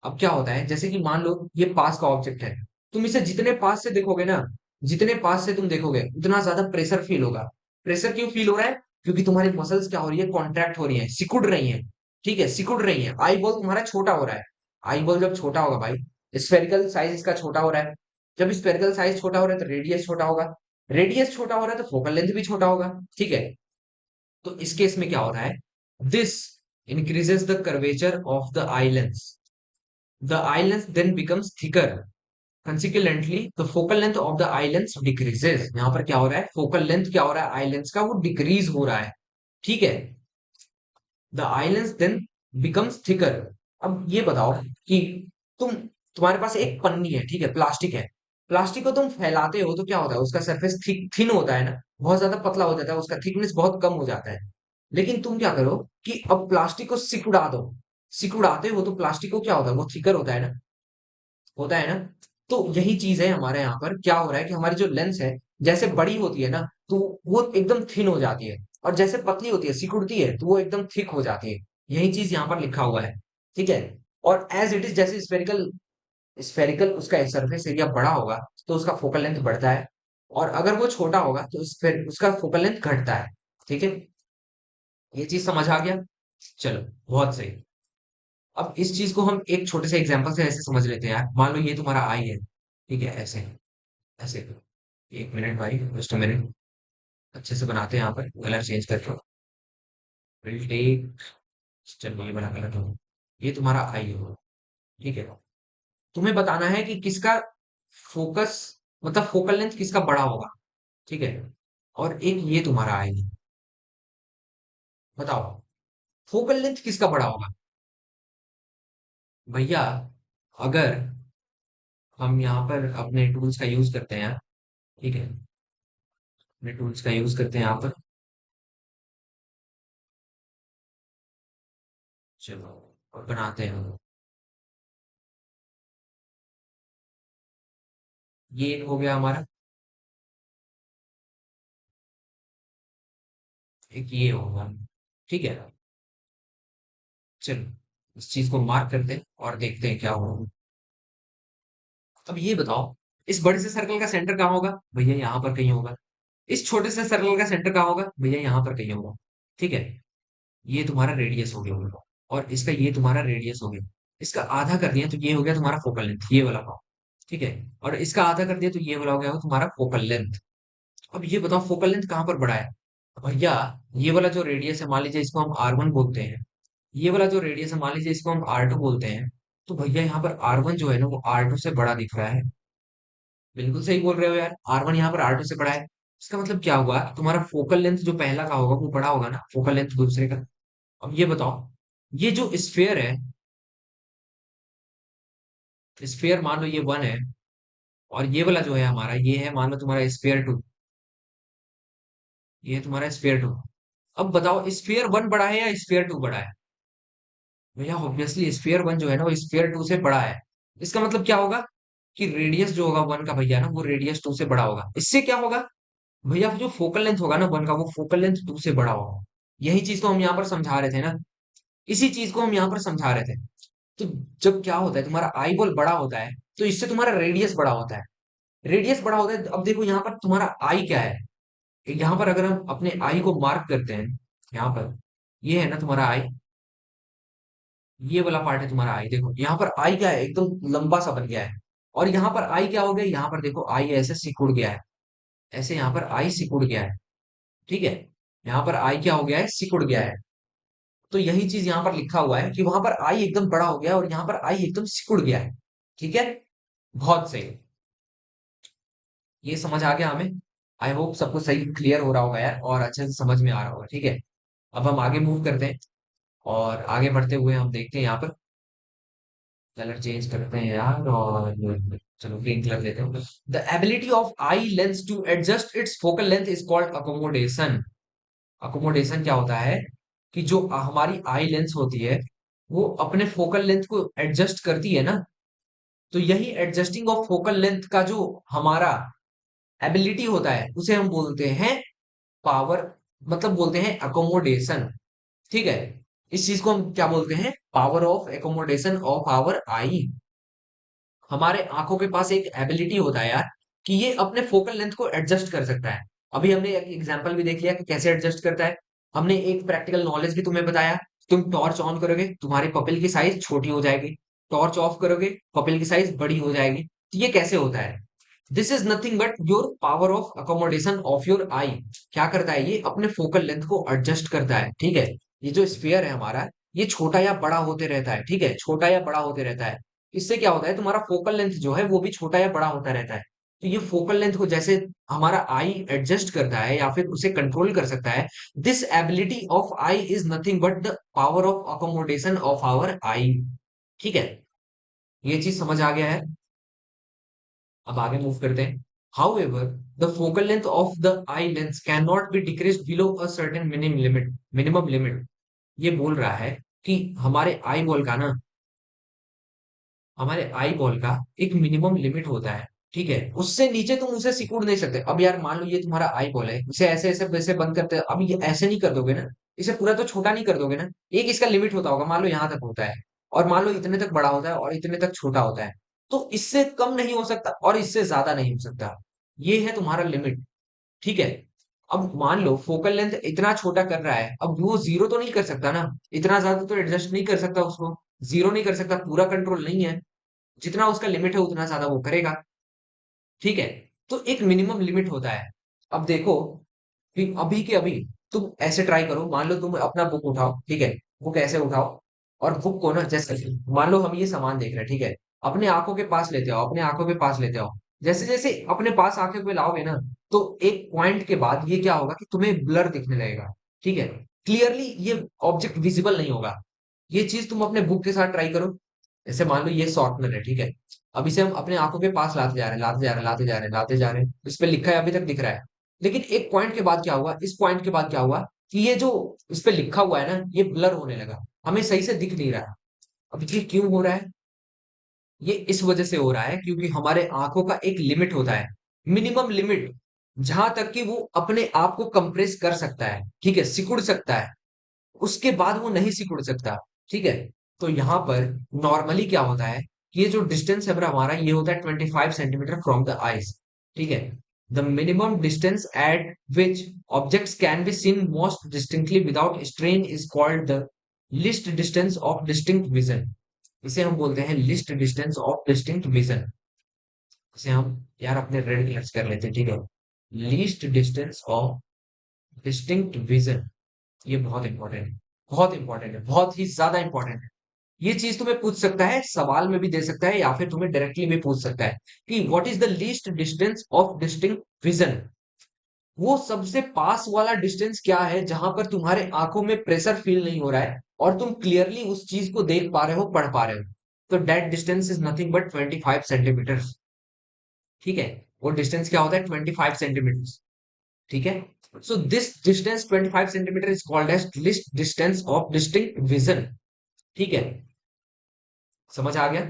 अब क्या होता है, जैसे कि मान लो ये पास का ऑब्जेक्ट है, तुम इसे जितने पास से देखोगे ना, जितने पास से तुम देखोगे उतना ज्यादा प्रेशर फील होगा। प्रेशर क्यों फील हो रहा है? क्योंकि तुम्हारी मसल्स क्या हो रही है, कॉन्ट्रैक्ट हो रही है, सिकुड़ रही है। ठीक है, सिकुड़ रही है। आई बॉल तुम्हारा छोटा हो रहा है। आई बॉल जब छोटा होगा भाई, स्फेरिकल साइज इसका छोटा हो रहा है। जब स्फेरिकल साइज छोटा हो रहा है तो रेडियस छोटा होगा। रेडियस छोटा हो रहा है तो फोकल लेंथ भी छोटा होगा। ठीक है, तो इस केस में क्या हो रहा है, this increases the curvature of the eye lens. The eye length then becomes thicker. Consequently, the focal length of the eye lens decreases। यहाँ पर क्या हो रहा है, फोकल लेंथ क्या हो रहा है आई लेंस का, वो डिक्रीज हो रहा है। ठीक है, the eye lens then becomes thicker. अब ये बताओ कि तुम, तुम्हारे पास एक पन्नी है, ठीक है, प्लास्टिक है। प्लास्टिक को तुम फैलाते हो तो क्या होता है, उसका सरफेस थिन होता है ना, बहुत ज्यादा पतला हो जाता है, उसका थिकनेस बहुत कम हो जाता है। लेकिन तुम क्या करो कि अब प्लास्टिक को सिकुड़ा दो। सिकुड़ाते हो तो प्लास्टिक को क्या होता है, वो थिकर होता है ना, होता है ना। तो यही चीज है हमारे यहाँ पर, क्या हो रहा है कि हमारी जो लेंस है, जैसे बड़ी होती है ना, तो वो एकदम थिन हो जाती है, और जैसे पतली होती है, सिकुड़ती है, तो वो एकदम थिक हो जाती है। यही चीज यहाँ पर लिखा हुआ है। ठीक है, और एज इट इज, जैसे स्फेरिकल, स्फेरिकल उसका सरफेस एरिया बड़ा होगा तो उसका फोकल लेंथ बढ़ता है, और अगर वो छोटा होगा तो उसका फोकल लेंथ घटता है। ठीक है, ये चीज समझ आ गया। चलो, बहुत सही। अब इस चीज को हम एक छोटे से एग्जांपल से ऐसे समझ लेते हैं यार। मान लो ये तुम्हारा आई है, ठीक है, ऐसे ऐसे। एक मिनट भाई, जस्ट अ मिनट। अच्छे से बनाते हैं यहाँ पर, कलर चेंज करके। विल टेक, चलो ये बना कलर दो। ये तुम्हारा आई हो, ठीक है। तुम्हें बताना है कि किसका फोकस, मतलब फोकल लेंथ किसका बड़ा होगा। ठीक है, और एक ये तुम्हारा आई है। बताओ, फोकल लेंथ किसका बड़ा होगा? भैया, अगर हम यहाँ पर अपने टूल्स का यूज करते हैं, ठीक है, अपने टूल्स का यूज करते हैं यहाँ पर। चलो, और बनाते हैं। ये एक हो गया हमारा, एक ये होगा। ठीक है, चलो इस चीज को मार्क करते हैं और देखते हैं क्या होगा। अब ये बताओ, इस बड़े से सर्कल का सेंटर कहाँ होगा? भैया यहाँ पर कहीं होगा। इस छोटे से सर्कल का सेंटर कहाँ होगा? भैया यहाँ पर कहीं होगा। ठीक है, ये तुम्हारा रेडियस हो गया होगा, और इसका ये तुम्हारा रेडियस हो गया। इसका आधा कर दिया तो ये हो गया तुम्हारा फोकल लेंथ, ये वाला पार्ट। ठीक है, और इसका आधा कर दिया तो ये वाला हो गया तुम्हारा फोकल लेंथ। अब ये बताओ, फोकल लेंथ कहाँ पर बढ़ा है? भैया, ये वाला जो रेडियस है, मान लीजिए इसको हम R1 बोलते हैं। ये वाला जो रेडियस है, मान लीजिए इसको हम R2 बोलते हैं। तो भैया यहाँ पर R1 जो है ना, वो R2 से बड़ा दिख रहा है। बिल्कुल सही बोल रहे हो यार, R1 यहाँ पर R2 से बड़ा है। इसका मतलब क्या हुआ, तुम्हारा फोकल लेंथ जो पहला का होगा वो बड़ा होगा ना, फोकल लेंथ दूसरे का। अब ये बताओ, ये जो स्फेयर है, स्फेयर मान लो ये 1 है, और ये वाला जो है हमारा, ये है मान लो तुम्हारा स्फेयर 2। ये है तुम्हारा स्फेयर 2। अब बताओ, स्फेयर 1 बड़ा है या स्फेयर 2 बड़ा है? भैया ऑब्वियसली स्फीयर वन जो है ना, वो स्फीयर टू से बड़ा है। इसका मतलब क्या होगा कि रेडियस जो होगा वन का भैया ना, वो रेडियस टू से बड़ा होगा। इससे क्या होगा भैया, जो फोकल लेंथ होगा ना वन का, वो फोकल लेंथ टू से बड़ा होगा। यही चीज तो हम यहाँ पर समझा रहे थे ना, इसी चीज को हम यहाँ पर समझा रहे थे। तो जब क्या होता है, तुम्हारा आई बॉल बड़ा होता है तो इससे तुम्हारा रेडियस बड़ा होता है। रेडियस बड़ा होता है, अब देखो यहाँ पर तुम्हारा आई क्या है। यहाँ पर अगर हम अपने आई को मार्क करते हैं, यहाँ पर ये है ना तुम्हारा आई, ये वाला पार्ट है तुम्हारा आई। देखो यहाँ पर आई क्या है, एकदम लंबा सा बन गया है। और यहाँ पर आई क्या हो गया, यहाँ पर देखो आई ऐसे सिकुड़ गया है, ऐसे यहाँ पर आई सिकुड़ गया है। ठीक है, यहाँ पर आई क्या हो गया है, सिकुड़ गया है। तो यही चीज यहाँ पर लिखा हुआ है कि वहां पर आई एकदम बड़ा हो गया है और यहाँ पर आई एकदम सिकुड़ गया है। ठीक है, बहुत सही। ये समझ आ गया हमें। आई होप सबको सही क्लियर हो रहा होगा यार, और अच्छे से समझ में आ रहा होगा। ठीक है, अब हम आगे मूव करते हैं, और आगे बढ़ते हुए हम देखते हैं यहाँ पर, कलर चेंज करते हैं यार, और चलो ग्रीन कलर लेते हैं। The ability of eye lens to adjust its focal length is called accommodation. Accommodation क्या होता है कि जो हमारी आई लेंस होती है वो अपने फोकल लेंथ को एडजस्ट करती है ना, तो यही एडजस्टिंग ऑफ फोकल लेंथ का जो हमारा एबिलिटी होता है उसे हम बोलते हैं पावर, मतलब बोलते हैं अकोमोडेशन। ठीक है, इस चीज को हम क्या बोलते हैं, power of accommodation of our eye. हमारे आंखों के पास एक एबिलिटी होता है यार कि ये अपने फोकल लेंथ को एडजस्ट कर सकता है। अभी हमने एक एग्जांपल भी देख लिया कि कैसे एडजस्ट करता है। हमने एक प्रैक्टिकल नॉलेज भी तुम्हें बताया, तुम टॉर्च ऑन करोगे तुम्हारी पपिल की साइज छोटी हो जाएगी, टॉर्च ऑफ करोगे पपिल की साइज बड़ी हो जाएगी। तो ये कैसे होता है, this is nothing but your power of accommodation of your eye. क्या करता है, ये अपने फोकल लेंथ को एडजस्ट करता है। ठीक है, ये जो स्फीयर है हमारा, ये छोटा या बड़ा होते रहता है। ठीक है, छोटा या बड़ा होते रहता है। इससे क्या होता है, तुम्हारा फोकल लेंथ जो है वो भी छोटा या बड़ा होता रहता है। तो ये फोकल लेंथ को जैसे हमारा आई एडजस्ट करता है या फिर उसे कंट्रोल कर सकता है, this ability of eye is nothing but the power of accommodation of our eye. ठीक है, ये चीज समझ आ गया है। अब आगे मूव करते हैं। However, the focal length of the eye lens cannot be decreased below a certain minimum limit. Minimum limit ये बोल रहा है कि हमारे आई बॉल का ना, हमारे आई बॉल का एक मिनिमम लिमिट होता है। ठीक है, उससे नीचे तुम उसे सिकुड़ नहीं सकते। अब यार मान लो ये तुम्हारा आई बॉल है, इसे ऐसे ऐसे वैसे बंद करते, अब ये ऐसे नहीं कर दोगे ना, इसे पूरा तो छोटा नहीं कर दोगे ना। एक इसका लिमिट होता होगा, मान लो यहाँ तक होता है, और मान लो इतने तक बड़ा होता है और इतने तक छोटा होता है। तो इससे कम नहीं हो सकता और इससे ज्यादा नहीं हो सकता। ये है तुम्हारा लिमिट। ठीक है, अब मान लो फोकल लेंथ इतना छोटा कर रहा है, अब वो जीरो तो नहीं कर सकता ना, इतना ज्यादा तो एडजस्ट नहीं कर सकता उसको, जीरो नहीं कर सकता, पूरा कंट्रोल नहीं है। जितना उसका लिमिट है उतना ज्यादा वो करेगा। ठीक है, तो एक मिनिमम लिमिट होता है। अब देखो कि अभी के अभी तुम ऐसे ट्राई करो, मान लो तुम अपना बुक उठाओ। ठीक है, बुक ऐसे उठाओ, और बुक को ना जैसे, मान लो हम ये सामान देख रहे हैं। ठीक है, अपने आंखों के पास लेते आओ, अपने आंखों के पास लेते आओ। जैसे जैसे अपने पास आंखों पे लाओगे ना, तो एक पॉइंट के बाद ये क्या होगा कि तुम्हें ब्लर दिखने लगेगा। ठीक है, क्लियरली ये ऑब्जेक्ट विजिबल नहीं होगा। ये चीज तुम अपने बुक के साथ ट्राई करो। जैसे मान लो ये शॉर्पनर है। ठीक है, अब इसे हम अपने आंखों के पास लाते जा रहे हैं, लाते जा रहे हैं, लाते जा रहे हैं, लाते जा रहे हैं, इस पे लिखा है अभी तक दिख रहा है। लेकिन एक पॉइंट के बाद क्या हुआ, इस पॉइंट के बाद क्या हुआ कि ये जो इस पे लिखा हुआ है ना, ये ब्लर होने लगा, हमें सही से दिख नहीं रहा। अब ये क्यों हो रहा है, ये इस वजह से हो रहा है क्योंकि हमारे आंखों का एक लिमिट होता है, मिनिमम लिमिट, जहां तक कि वो अपने आप को कंप्रेस कर सकता है। ठीक है, सिकुड़ सकता है, उसके बाद वो नहीं सिकुड़ सकता। ठीक है, तो यहाँ पर नॉर्मली क्या होता है कि ये जो डिस्टेंस है हमारा, ये होता है 25 सेंटीमीटर फ्रॉम द आईज। ठीक है, the minimum distance eight which objects can be seen most distinctly without strain is called the list distance of distinct vision. इसे हम बोलते हैं list distance of distinct vision. इसे हम यार अपने रेड कलर्स कर लेते हैं। ठीक है, least distance of distinct vision, ये बहुत इंपॉर्टेंट है, बहुत इंपॉर्टेंट है, बहुत ही ज्यादा इंपॉर्टेंट है। ये चीज तुम्हें पूछ सकता है, सवाल में भी दे सकता है, या फिर तुम्हें डायरेक्टली भी पूछ सकता है कि what is the least distance of distinct vision. वो सबसे पास वाला डिस्टेंस क्या है जहां पर तुम्हारे आंखों में प्रेशर फील नहीं हो रहा है और तुम क्लियरली उस चीज को देख पा रहे हो, पढ़ पा रहे हो। तो that distance is nothing but 25 centimetre. ठीक है, वो डिस्टेंस क्या होता है, 25 सेंटीमीटर। ठीक है, so this distance 25 centimetre is called as least distance of distinct vision. ठीक है, समझ आ गया,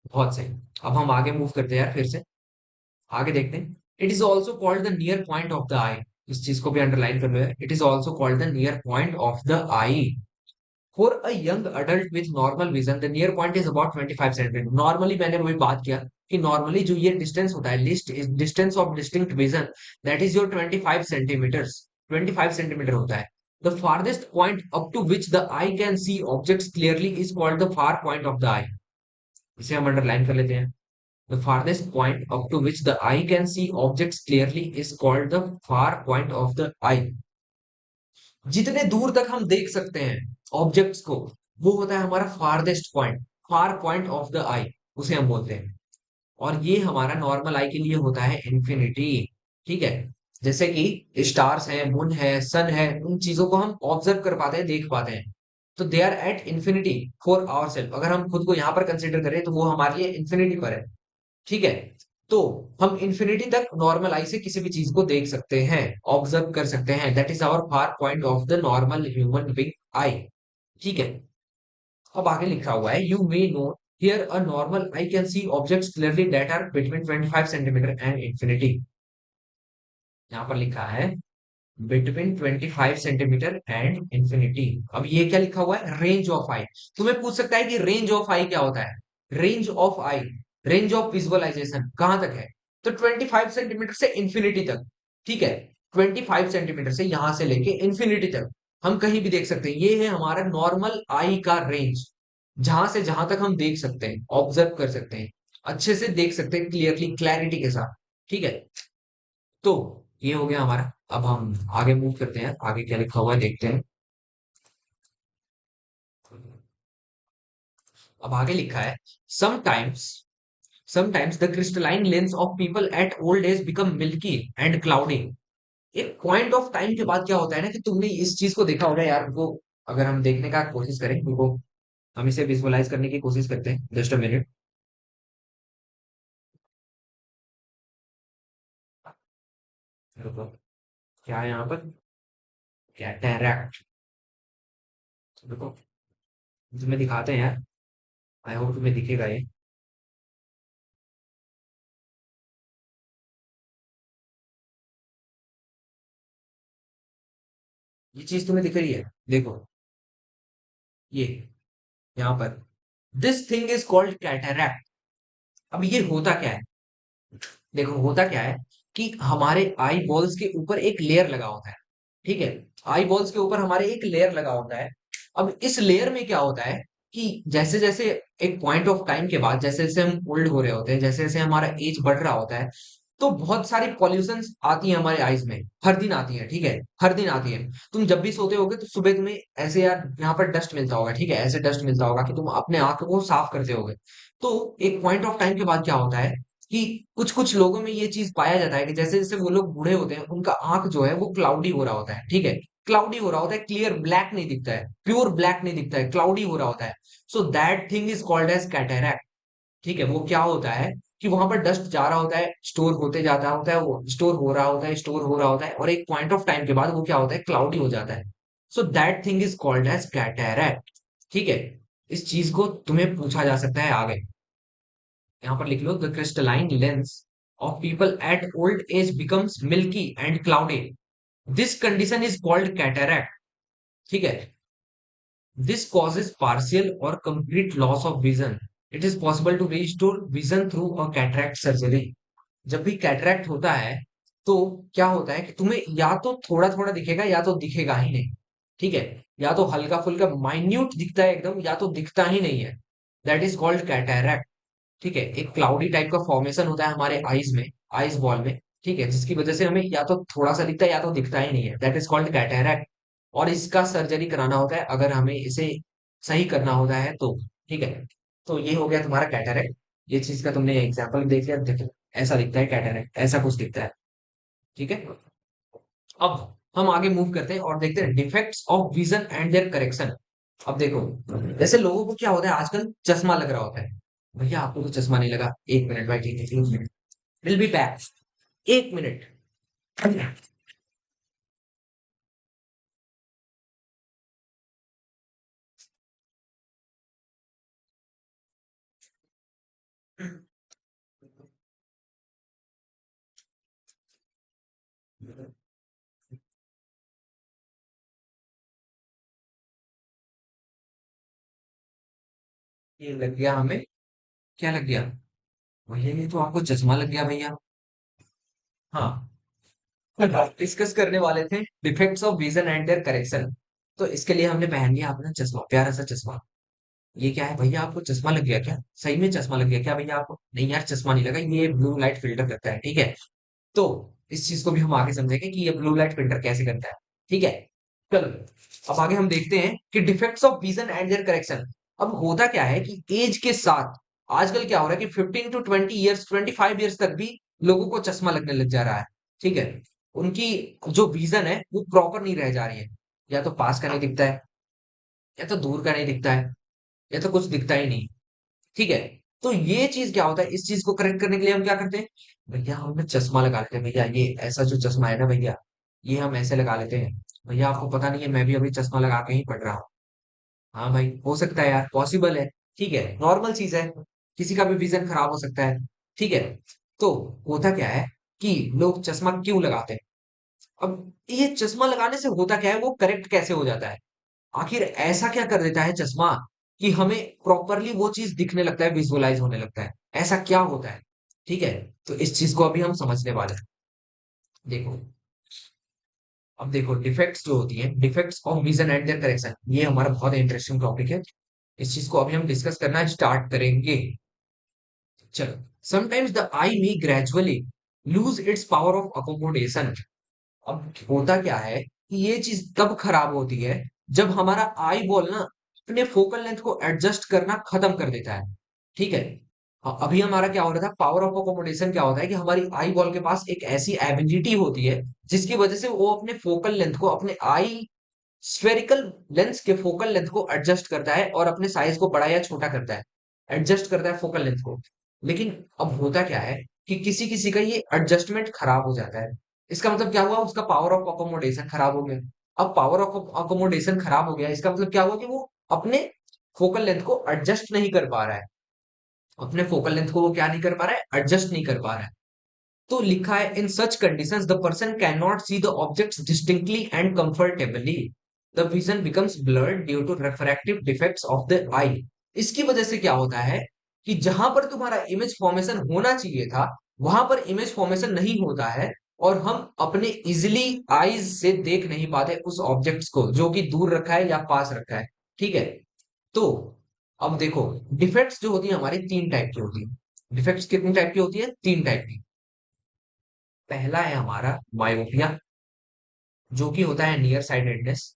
बहुत सही। अब हम आगे मूव करते हैं यार, फिर से आगे देखते हैं। It is also called the near point of the eye. इस चीज को भी अंडरलाइन कर लो है, it is also called the near point of the eye. For a young adult with normal vision the near point is about 25 centimetre. Normally मैंने वही बात किया कि नॉर्मली जो ये डिस्टेंस होता है, least distance of distinct vision, that is your 25 centimetre. 25 centimetre होता है। The farthest point up to which the eye can see objects clearly is called the far point of the eye. इसे हम underline कर लेते हैं। The farthest point up to which the eye can see objects clearly is called the far point of the eye. जितने दूर तक हम देख सकते हैं ऑब्जेक्ट्स को, वो होता है हमारा farthest point, far point of the eye, उसे हम बोलते हैं। और ये हमारा नॉर्मल आई के लिए होता है इन्फिनिटी। ठीक है, जैसे कि स्टार्स हैं, मून है, सन है, उन चीजों को हम ऑब्जर्व कर पाते हैं, देख पाते हैं, तो they are at infinity for our self. अगर हम खुद को यहाँ पर कंसिडर करें तो वो हमारे लिए इन्फिनिटी पर है। ठीक है, तो हम इन्फिनिटी तक नॉर्मल आई से किसी भी चीज को देख सकते हैं, ऑब्जर्व कर सकते हैं। That is our far point of the normal human being eye. ठीक है, अब आगे लिखा हुआ है you may know here a normal eye can see objects clearly that are between 25 centimetre and infinity. यहाँ पर लिखा है बिटवीन 25 सेंटीमीटर एंड इंफिनिटी। अब ये क्या लिखा हुआ है, रेंज ऑफ आई। तुम्हें पूछ सकता है कि रेंज ऑफ आई क्या होता है। Range of eye, range of visualization कहां तक है, तो 25 सेंटीमीटर से इंफिनिटी तक। ठीक है, 25 सेंटीमीटर से यहां से लेके इंफिनिटी तक हम कहीं भी देख सकते हैं। ये है हमारा नॉर्मल आई का रेंज, जहां से जहां तक हम देख सकते हैं, ऑब्जर्व कर सकते हैं, अच्छे से देख सकते हैं, क्लियरली, क्लैरिटी के साथ। ठीक है, तो ये हो गया हमारा। अब हम आगे मूव करते हैं, आगे क्या लिखा हुआ है देखते हैं। अब आगे लिखा है sometimes sometimes the crystalline lens of people at old as become milky and cloudy. एक पॉइंट ऑफ टाइम के बाद क्या होता है ना, कि तुमने इस चीज को देखा होगा यार, उनको अगर हम देखने का कोशिश करें उनको, हम इसे विजुअलाइज करने की कोशिश करते हैं, जस्ट अ मिनट। क्या है यहाँ पर, कैटरैक्ट। देखो, तुम्हें दिखाते हैं यार, आई होप तुम्हें दिखेगा ये। ये चीज तुम्हें दिख रही है, देखो, ये यहाँ पर, this thing is called cataract. अब ये होता क्या है, देखो होता क्या है कि हमारे आई बॉल्स के ऊपर एक लेयर लगा होता है। ठीक है, आई बॉल्स के ऊपर हमारे एक लेयर लगा होता है। अब इस लेयर में क्या होता है कि जैसे जैसे एक पॉइंट ऑफ टाइम के बाद, जैसे जैसे हम ओल्ड हो रहे होते हैं, जैसे जैसे हमारा एज बढ़ रहा होता है, तो बहुत सारी पॉल्यूशन आती है हमारे आईज में, हर दिन आती है। ठीक है, हर दिन आती है। तुम जब भी सोते होगे तो सुबह तुम्हें ऐसे यार यहाँ पर डस्ट मिलता होगा। ठीक है, ऐसे डस्ट मिलता होगा कि तुम अपने आंखों को साफ करते होगे। तो एक पॉइंट ऑफ टाइम के बाद क्या होता है कि कुछ कुछ लोगों में ये चीज पाया जाता है कि जैसे जैसे वो लोग बूढ़े होते हैं, उनका आंख जो है वो क्लाउडी हो रहा होता है। ठीक है, क्लाउडी हो रहा होता है, क्लियर ब्लैक नहीं दिखता है, प्योर ब्लैक नहीं दिखता है, क्लाउडी हो रहा होता है। So that thing is called as cataract. ठीक है, वो क्या होता है कि वहां पर डस्ट जा रहा होता है, स्टोर होते जाता होता है, वो स्टोर हो रहा होता है, स्टोर हो रहा होता है, और एक पॉइंट ऑफ टाइम के बाद वो क्या होता है, क्लाउडी हो जाता है। So that thing is called as cataract. ठीक है, इस चीज को तुम्हें पूछा जा सकता है आगे। यहाँ पर लिख लो, the crystalline lens of people at old age becomes milky and cloudy. This condition is called cataract. ठीक है, this causes partial or complete loss of vision. It is possible to restore vision through a cataract surgery. जब भी cataract होता है तो क्या होता है कि तुम्हें या तो थोड़ा थोड़ा दिखेगा या तो दिखेगा ही नहीं। ठीक है, या तो हल्का फुल्का माइन्यूट दिखता है एकदम, या तो दिखता ही नहीं है। That is called cataract. ठीक है, एक क्लाउडी टाइप का फॉर्मेशन होता है हमारे आईज में, आईज बॉल में। ठीक है, जिसकी वजह से हमें या तो थोड़ा सा दिखता है या तो दिखता ही नहीं है। That is called cataract. और इसका सर्जरी कराना होता है अगर हमें इसे सही करना होता है तो। ठीक है, तो ये हो गया तुम्हारा कैटरैक्ट। ये चीज का तुमने एग्जाम्पल देख लिया, देखो ऐसा दिखता है कैटरैक्ट, ऐसा कुछ दिखता है। ठीक है, अब हम आगे मूव करते हैं और देखते हैं defects of vision and their correction. अब देखो, जैसे लोगों को क्या होता है आजकल, चश्मा लग रहा होता है। भैया आपको तो चश्मा नहीं लगा, एक मिनट भाई, ठीक है, 3 minute, will be back, 1 minute. ये लग गया हमें, क्या लग गया भैया, ये तो आपको चश्मा लग गया भैया। हाँ, डिस्कस करने वाले थे defects of vision and their correction. तो इसके लिए हमने पहन लिया अपना चश्मा, प्यारा सा चश्मा। ये क्या है भैया, आपको चश्मा लग गया क्या? सही में चश्मा लग गया क्या भैया आपको? नहीं यार, चश्मा नहीं लगा, ये ब्लू लाइट फिल्टर करता है, ठीक है। तो इस चीज को भी हम आगे समझेंगे कि ये ब्लू लाइट फिल्टर कैसे करता है, ठीक है। चलो, अब आगे हम देखते हैं कि defects of vision and their correction. अब होता क्या है कि एज के साथ आजकल क्या हो रहा है कि 15 to 20 ईयर्स, 25 ईयर्स तक भी लोगों को चश्मा लगने लग जा रहा है, ठीक है। उनकी जो विजन है वो प्रॉपर नहीं रह जा रही है, या तो पास का नहीं दिखता है, या तो दूर का नहीं दिखता है, या तो कुछ दिखता ही नहीं, ठीक है। तो ये चीज क्या होता है, इस चीज को करेक्ट करने के लिए हम क्या करते हैं, भैया हम चश्मा लगा लेते हैं। भैया ये ऐसा जो चश्मा है ना भैया, ये हम ऐसे लगा लेते हैं। भैया आपको पता नहीं है, मैं भी अभी चश्मा लगा के ही पढ़ रहा हूँ। हाँ भाई, हो सकता है यार, पॉसिबल है, ठीक है, नॉर्मल चीज है, किसी का भी विजन खराब हो सकता है, ठीक है। तो होता क्या है कि लोग चश्मा क्यों लगाते हैं? अब ये चश्मा लगाने से होता क्या है, वो करेक्ट कैसे हो जाता है? आखिर ऐसा क्या कर देता है चश्मा कि हमें प्रॉपरली वो चीज दिखने लगता है, विजुअलाइज होने लगता है? ऐसा क्या होता है, ठीक है। तो इस चीज को अभी हम समझने वाले हैं। देखो, अब देखो डिफेक्ट्स जो होती हैं, defects of vision and their correction, ये हमारा बहुत इंटरेस्टिंग टॉपिक है। इस चीज को अभी हम डिस्कस करना स्टार्ट करेंगे। चलो, sometimes the I may gradually lose its power of accommodation. अब होता क्या है कि ये चीज तब खराब होती है जब हमारा आई बॉल ना अपने फोकल लेंथ को एडजस्ट करना खत्म कर देता है, ठीक है। अभी हमारा क्या हो रहा था, पावर ऑफ अकोमोडेशन क्या होता है कि हमारी आई बॉल के पास एक ऐसी एबिलिटी होती है जिसकी वजह से वो अपने फोकल लेंथ को, अपने आई स्फेरिकल लेंस के फोकल लेंथ को एडजस्ट करता है और अपने साइज को बड़ा या छोटा करता है, एडजस्ट करता है फोकल लेंथ को। लेकिन अब होता क्या है कि किसी किसी का ये एडजस्टमेंट खराब हो जाता है। इसका मतलब क्या हुआ, उसका पावर ऑफ अकोमोडेशन खराब हो गया। अब पावर ऑफ अकोमोडेशन खराब हो गया, इसका मतलब क्या हुआ कि वो अपने फोकल लेंथ को एडजस्ट नहीं कर पा रहा है। अपने फोकल लेंथ को वो क्या नहीं कर पा रहा है, एडजस्ट नहीं कर पा रहा है। तो लिखा है in such conditions the person can not see the objects distinctly and comfortably, the vision becomes blurred due to refractive defects of the eye. इसकी वजह से क्या होता है कि जहां पर तुम्हारा इमेज फॉर्मेशन होना चाहिए था, वहां पर इमेज फॉर्मेशन नहीं होता है, और हम अपने इजिली आईज से देख नहीं पाते उस ऑब्जेक्ट्स को जो कि दूर रखा है या पास रखा है, ठीक है। तो अब देखो, डिफेक्ट्स जो होती है हमारी तीन टाइप की होती है। डिफेक्ट्स कितनी टाइप की होती है? तीन टाइप की। पहला है हमारा मायोपिया, जो कि होता है नियर साइटेडनेस।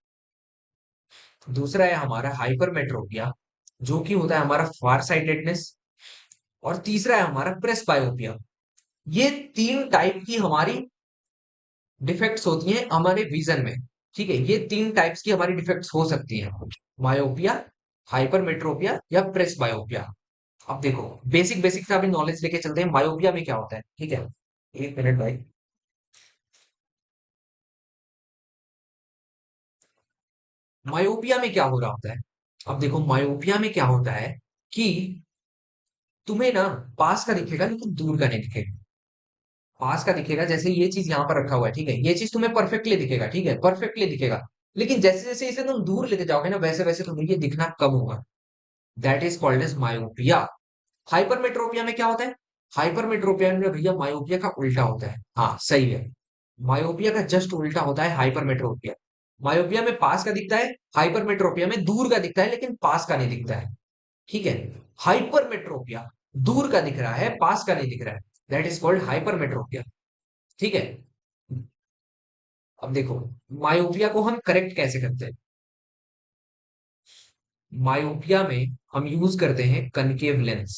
दूसरा है हमारा हाइपरमेट्रोपिया, जो कि होता है हमारा फार साइटेडनेस। और तीसरा है हमारा प्रेस बायोपिया। ये तीन टाइप की हमारी डिफेक्ट्स होती हैं हमारे विजन में, ठीक है। ये तीन टाइप्स की हमारी डिफेक्ट्स हो सकती हैं, मायोपिया, हाइपरमेट्रोपिया या प्रेस बायोपिया। अब देखो, बेसिक बेसिक सा अभी नॉलेज लेके चलते हैं, मायोपिया में क्या होता है, ठीक है। एक मिनट भाई। मायोपिया में क्या हो रहा होता है? अब देखो, मायोपिया में क्या होता है कि तुम्हें ना पास का दिखेगा लेकिन दूर का नहीं दिखेगा। पास का दिखेगा, जैसे ये चीज यहाँ पर रखा हुआ है, ठीक है, ये चीज तुम्हें परफेक्टली दिखेगा, ठीक है, परफेक्टली दिखेगा। लेकिन जैसे जैसे इसे तुम दूर लेते जाओगे ना, वैसे वैसे तुम्हें ये दिखना कम होगा। That is called as myopia. Hypermetropia में क्या होता है? हाइपरमेट्रोपिया में भैया मायोपिया का उल्टा होता है, हाँ सही है। मायोपिया का जस्ट उल्टा होता है हाइपरमेट्रोपिया। मायोपिया में पास का दिखता है, हाइपरमेट्रोपिया में दूर का दिखता है लेकिन पास का नहीं दिखता है, ठीक है। हाइपरमेट्रोपिया, दूर का दिख रहा है, पास का नहीं दिख रहा है, दैट इज कॉल्ड हाइपरमेट्रोपिया, ठीक है। अब देखो, मायोपिया को हम करेक्ट कैसे करते हैं? मायोपिया में हम यूज करते हैं कनकेव लेंस।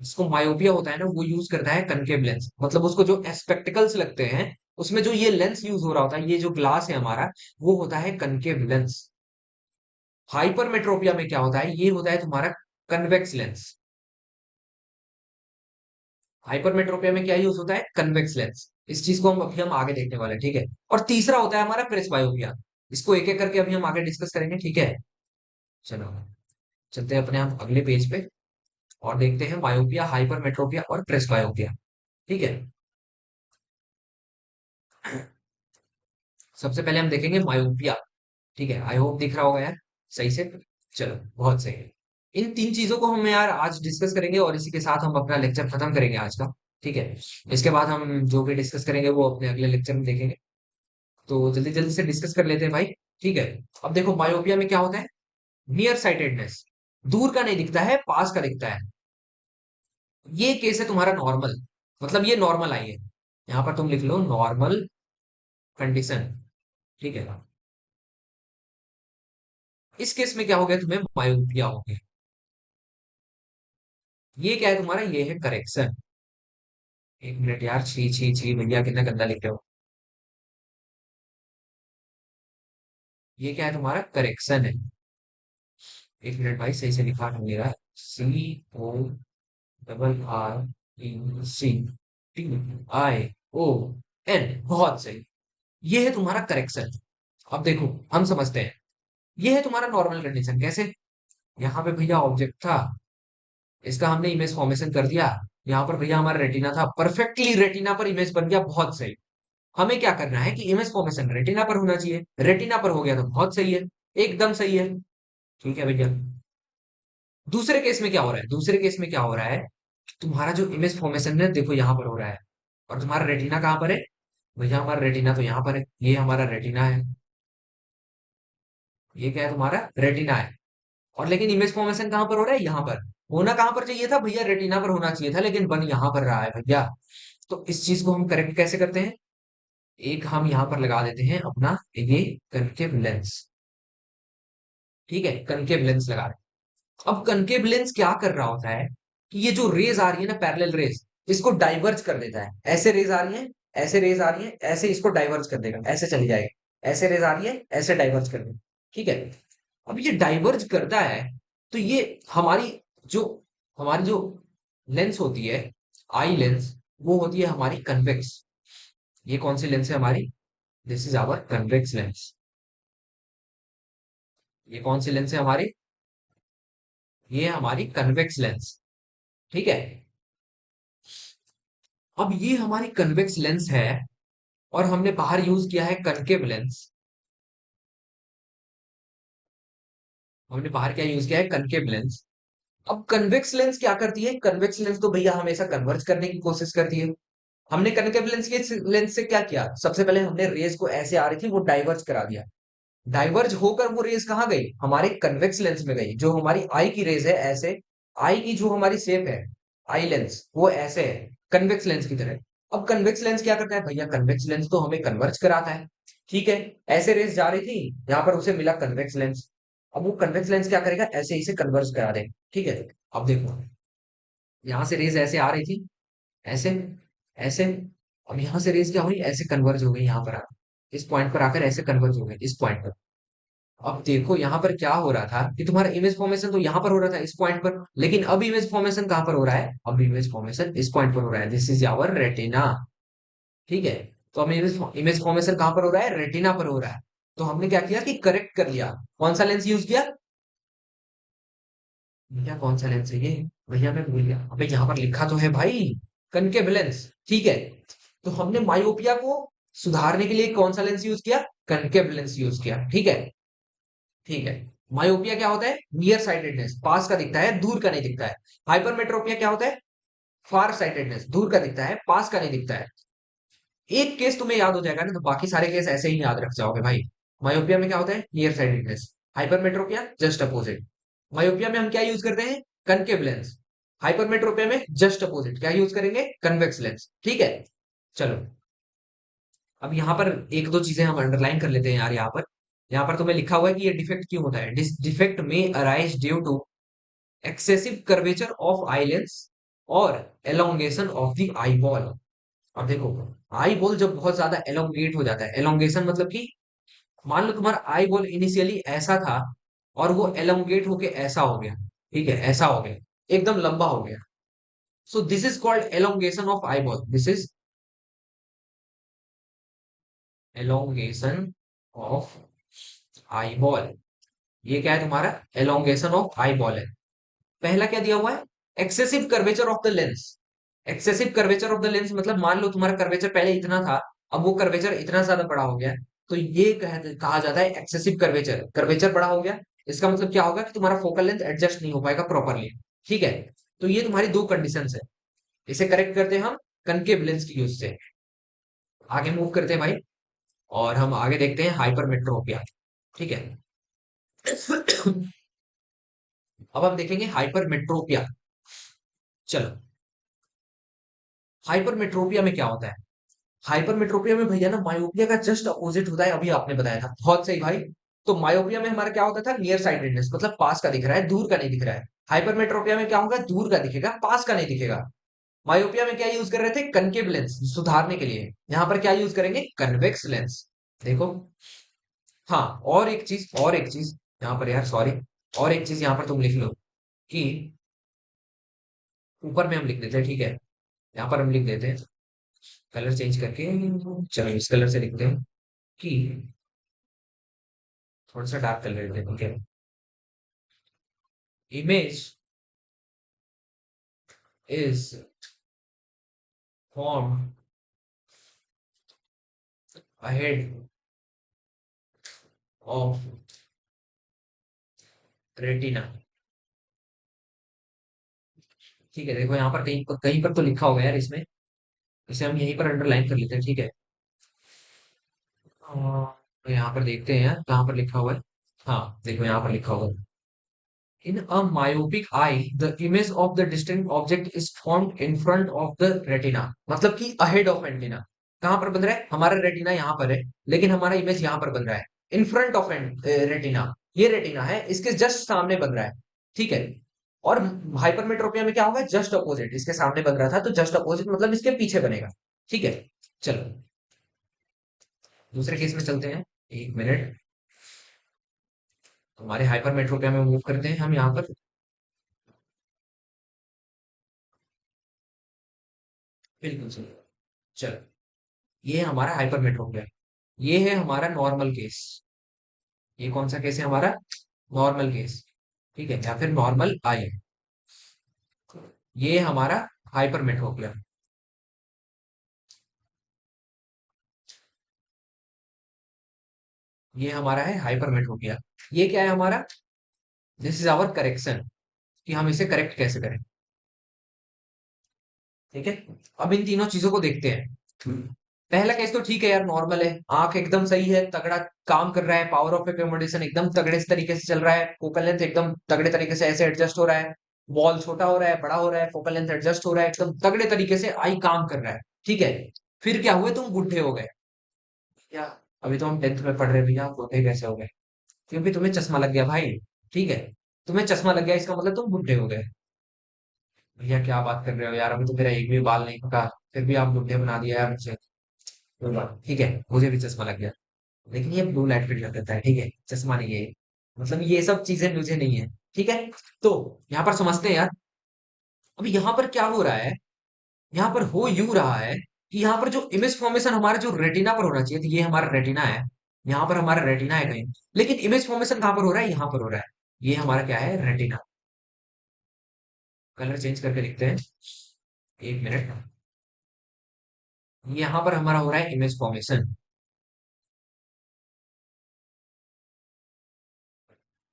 जिसको मायोपिया होता है ना, वो यूज करता है कनकेव लेंस, मतलब उसको जो स्पेक्टिकल्स लगते हैं, उसमें जो ये लेंस यूज हो रहा होता है, ये जो ग्लास है हमारा, वो होता है कनकेव लेंस। हाइपरमेट्रोपिया में क्या होता है, ये होता है तुम्हारा कन्वेक्स लेंस। हाइपरमेट्रोपिया में क्या यूज होता है? Convex lens. इस चीज को हम अभी हम आगे देखने वाले हैं, ठीक है। और तीसरा होता है हमारा प्रेस बायोपिया। इसको एक एक करके अभी हम आगे डिस्कस करेंगे, ठीक है। चलो, चलते हैं अपने हम अगले पेज पे और देखते हैं मायोपिया, हाइपरमेट्रोपिया और प्रेस बायोपिया, ठीक है। सबसे पहले हम देखेंगे मायोपिया, ठीक है। आई होप दिख रहा होगा यार सही से। चलो, बहुत सही है। इन तीन चीजों को हम यार आज डिस्कस करेंगे और इसी के साथ हम अपना लेक्चर खत्म करेंगे आज का, ठीक है। इसके बाद हम जो भी डिस्कस करेंगे वो अपने अगले लेक्चर में देखेंगे। तो जल्दी जल्दी से डिस्कस कर लेते हैं भाई। ठीक है। अब देखो मायोपिया में क्या होता है, नियर साइटेडनेस, दूर का नहीं दिखता है, पास का दिखता है। ये केस है तुम्हारा नॉर्मल, मतलब ये नॉर्मल आई है। यहां पर तुम लिख लो नॉर्मल कंडीशन। ठीक है। इस केस में क्या हो गया, तुम्हें मायोपिया हो गया। ये क्या है तुम्हारा, ये है करेक्शन। एक मिनट यार, छी छी छी भैया कितना गंदा लिख रहे हो। ये क्या है तुम्हारा, करेक्शन है। एक मिनट भाई, सही से लिखा नहीं रहा। CORRECTION, बहुत सही। ये है तुम्हारा करेक्शन। अब देखो हम समझते हैं। ये है तुम्हारा नॉर्मल कंडीशन, कैसे, यहाँ पे भैया ऑब्जेक्ट था, इसका हमने इमेज फॉर्मेशन कर दिया। यहाँ पर भैया हमारा रेटिना था, परफेक्टली रेटिना पर इमेज बन गया, बहुत सही। हमें क्या करना है कि इमेज फॉर्मेशन रेटिना पर होना चाहिए, रेटिना पर हो गया तो बहुत सही है, एकदम सही है। ठीक है भैया। दूसरे केस में क्या हो रहा है, दूसरे केस में क्या हो रहा है, तुम्हारा जो इमेज फॉर्मेशन है देखो यहाँ पर हो रहा है, और तुम्हारा रेटिना कहाँ पर है, भैया हमारा रेटिना तो यहाँ पर है, ये हमारा रेटिना है। ये क्या है, तुम्हारा रेटिना है। और लेकिन इमेज फॉर्मेशन कहाँ पर हो रहा है, यहाँ पर। होना कहाँ पर चाहिए था भैया, रेटिना पर होना चाहिए था, लेकिन बन यहाँ पर रहा है भैया। तो इस चीज को हम करेक्ट कैसे करते हैं, एक हम यहाँ पर लगा देते हैं अपना ये कनकेव लेंस। ठीक है, कनकेव लेंस लगा रहे हैं। अब कनकेव लेंस क्या कर रहा होता है कि ये जो रेज आ रही है ना, पैरेलल रेज, इसको डाइवर्ज कर देता है। ऐसे रेज आ रही है, ऐसे रेज आ रही है, ऐसे इसको डाइवर्ज कर देगा, ऐसे चली जाएगी। ऐसे रेज आ रही है, ऐसे डाइवर्ज कर देगा। ठीक है। अब ये डाइवर्ज करता है, तो ये हमारी जो हमारी जो लेंस होती है, आई लेंस, वो होती है हमारी कन्वेक्स। ये कौन सी लेंस है हमारी, this is our convex lens. ये कौन सी लेंस है हमारी, ये हमारी कन्वेक्स लेंस। ठीक है। अब ये हमारी कन्वेक्स लेंस है, और हमने बाहर यूज किया है कनकेव लेंस। हमने बाहर क्या यूज किया है, कनकेव लेंस। अब कन्वेक्स लेंस क्या करती है, कन्वेक्स लेंस तो भैया हमेशा कन्वर्ज करने की कोशिश करती है। हमने कनकेव लेंस के लेंस से क्या किया, सबसे पहले हमने रेज को ऐसे आ रही थी वो डाइवर्ज करा दिया। डाइवर्ज होकर वो रेज कहाँ गई, हमारे कन्वेक्स लेंस में गई। जो हमारी आई की रेज है ऐसे, आई की जो हमारी शेप है, आई लेंस वो ऐसे है, कन्वेक्स लेंस की तरह। अब कन्वेक्स लेंस क्या करता है भैया, कन्वेक्स लेंस तो हमें कन्वर्ज कराता है। ठीक है। ऐसे रेज जा रही थी, यहाँ पर उसे मिला कन्वेक्स लेंस। अब वो कन्वेक्स लेंस क्या करेगा, ऐसे इसे कन्वर्ज करा देगा। ठीक है। अब देखो, यहाँ से रेज ऐसे आ रही थी, ऐसे, ऐसे। अब यहाँ से रेज क्या हुई, ऐसे कन्वर्ज हो गई, यहाँ पर आकर इस पॉइंट पर आकर ऐसे कन्वर्ज हो गई इस पॉइंट पर। अब देखो यहाँ पर क्या हो रहा था कि तुम्हारा इमेज फॉर्मेशन तो यहाँ पर हो रहा था इस पॉइंट पर, लेकिन अब इमेज फॉर्मेशन कहाँ पर हो रहा है, अब इमेज फॉर्मेशन इस पॉइंट पर हो रहा है, दिस इज आवर रेटिना। ठीक है। तो अब इमेज इमेज फॉर्मेशन कहाँ पर हो रहा है, रेटिना पर हो रहा है। तो हमने क्या किया कि करेक्ट कर लिया। कौन सा लेंस यूज किया भैया, कौन सा लेंस है ये, भैया मैं भूल गया, अबे यहाँ पर लिखा तो है भाई, कनकेव लेंस। ठीक है। तो हमने मायोपिया को सुधारने के लिए कौन सा लेंस यूज किया, कनकेव लेंस यूज किया। ठीक है। ठीक है। मायोपिया क्या होता है, नियर साइटेडनेस, पास का दिखता है, दूर का नहीं दिखता है। हाइपरमेट्रोपिया क्या होता है, फार साइटेडनेस, दूर का दिखता है, पास का नहीं दिखता है। एक केस तुम्हें याद हो जाएगा ना, तो बाकी सारे केस ऐसे ही याद रख जाओगे भाई। मायोपिया में क्या होता है, near sightedness. Hypermetropia just opposite. Myopia में हम क्या यूज करते हैं, कनकेव लेंस। हाइपरमेट्रोपिया में जस्ट अपोजिट क्या यूज करेंगे, कन्वेक्स लेंस। ठीक है। चलो, अब यहाँ पर एक दो चीजें हम अंडरलाइन कर लेते हैं यार। यहाँ पर तुम्हें लिखा हुआ है कि ये डिफेक्ट क्यों होता है, डिफेक्ट में arise due to excessive curvature of eye lens और elongation of the eye ball. अब देखो, आई बॉल जब बहुत ज्यादा एलोंगेट हो जाता है, एलोंगेशन मतलब कि मान लो तुम्हारा आई बॉल इनिशियली ऐसा था, और वो एलोंगेट होके ऐसा हो गया। ठीक है, ऐसा हो गया, एकदम लंबा हो गया। So this is called elongation of eye ball, this is elongation of eye ball. ये क्या है तुम्हारा, एलोंगेशन ऑफ आई बॉल है। पहला क्या दिया हुआ है, excessive curvature of the lens. Excessive curvature of the lens मतलब मान लो तुम्हारा कर्वेचर पहले इतना था, अब वो कर्वेचर इतना ज्यादा बड़ा हो गया, तो ये कहा जाता है एक्सेसिव कर्वेचर। कर्वेचर बड़ा हो गया, इसका मतलब क्या होगा कि तुम्हारा फोकल लेंथ एडजस्ट नहीं हो पाएगा प्रॉपरली। ठीक है। तो ये तुम्हारी दो कंडीशंस है, इसे करेक्ट करते हैं हम कनकेव लेंस की यूज से। आगे मूव करते हैं भाई, और हम आगे देखते हैं हाइपरमेट्रोपिया। ठीक है। अब हम देखेंगे हाइपरमेट्रोपिया। चलो, हाइपरमेट्रोपिया में क्या होता है? हाइपरमेट्रोपिया में भैया ना मायोपिया का जस्ट अपोजिट होता है, अभी आपने बताया था, बहुत सही भाई। तो मायोपिया में हमारा क्या होता था? नियर साइटेडनेस, मतलब पास का दिख रहा है, दूर का नहीं दिख रहा है। हाइपरमेट्रोपिया में क्या होगा? दूर का दिखेगा, पास का नहीं दिखेगा। मायोपिया में क्या यूज कर रहे थे? कनकेव लेंस सुधारने के लिए। यहाँ पर क्या यूज करेंगे? Convex lens. देखो, हाँ, और एक चीज यहाँ पर यार, सॉरी, और एक चीज यहाँ पर तुम लिख लो कि ऊपर में हम लिख देते हैं, ठीक है, यहाँ पर हम लिख देते हैं कलर चेंज करके। चलो इस कलर से लिखते हैं कि थोड़ा सा डार्क कलर लिखते हैं, ठीक है। Image is form ahead of retina. ठीक है, देखो यहाँ पर कहीं पर तो लिखा होगा यार इसमें, इसे हम यहीं पर अंडरलाइन कर लेते हैं, ठीक है। तो यहाँ पर देखते हैं यार कहाँ पर लिखा हुआ है। हाँ देखो, यहाँ पर लिखा हुआ है, इन अ myopic eye the image of the distant object is formed in front of the retina, मतलब कि ahead of retina। कहाँ पर बन रहा है? हमारा रेटिना यहाँ पर है, लेकिन हमारा इमेज यहाँ पर बन रहा है, इन फ्रंट ऑफ रेटिना। ये रेटिना है, इसके जस्ट सामने बन रहा है, ठीक है। और हाइपरमेट्रोपिया में क्या होगा? जस्ट अपोजिट, इसके सामने बन रहा था तो जस्ट अपोजिट मतलब इसके पीछे बनेगा, ठीक है। चलो दूसरे केस में चलते हैं, एक मिनट। हमारे हाइपरमेट्रोपिया में मूव करते हैं हम यहाँ पर। बिल्कुल सही। चलो, ये हमारा हाइपरमेट्रोपिया, ये है हमारा नॉर्मल केस। ये कौन सा केस है हमारा? नॉर्मल केस, ठीक है, या फिर नॉर्मल आई। ये हमारा हाइपरमेट्रोपिया। ये हमारा है हाइपरमेट्रोपिया। ये क्या है हमारा? दिस इज आवर करेक्शन, कि हम इसे करेक्ट कैसे करें, ठीक है। अब इन तीनों चीजों को देखते हैं। पहला केस तो ठीक है यार, नॉर्मल है, आंख एकदम सही है, तगड़ा काम कर रहा है, पावर ऑफ एकोमोडेशन एकदम तगड़े तरीके से चल रहा है, फोकल लेंथ एकदम तगड़े तरीके से ऐसे एडजस्ट हो रहा है, बॉल छोटा हो रहा है, बड़ा हो रहा है, फोकल लेंथ एडजस्ट हो रहा है, एकदम तगड़े तरीके से आई काम कर रहा है, ठीक है। फिर क्या हुए? तुम बुढ़े हो गए। क्या? अभी तो हम 10th में पढ़ रहे हैं भैया, बुढ़े कैसे हो गए? क्योंकि तुम्हें चश्मा लग गया भाई, ठीक है। तुम्हें चश्मा लग गया, इसका मतलब तुम बुढ़े हो गए। भैया क्या बात कर रहे हो यार, अभी तो मेरा एक भी बाल नहीं पका, फिर भी आप बुढ़े बना दिया यार मुझे। कोई बात, ठीक है, मुझे भी चश्मा लग गया, लेकिन ये ब्लू लाइट फिल्टर करता है, ठीक है, चश्मा नहीं है ये। मतलब ये सब चीजें मुझे नहीं है, ठीक है। तो यहाँ पर समझते हैं यार, अब यहाँ पर क्या हो रहा है? यहाँ पर हो यूं रहा है कि यहाँ पर जो इमेज फॉर्मेशन हमारा जो रेटिना पर होना चाहिए, तो ये हमारा रेटिना है, यहाँ पर हमारा रेटिना है कहीं, लेकिन इमेज फॉर्मेशन कहाँ पर हो रहा है? यहाँ पर हो रहा है। ये हमारा क्या है? रेटिना। कलर चेंज करके लिखते हैं, एक मिनट। यहाँ पर हमारा हो रहा है इमेज फॉर्मेशन।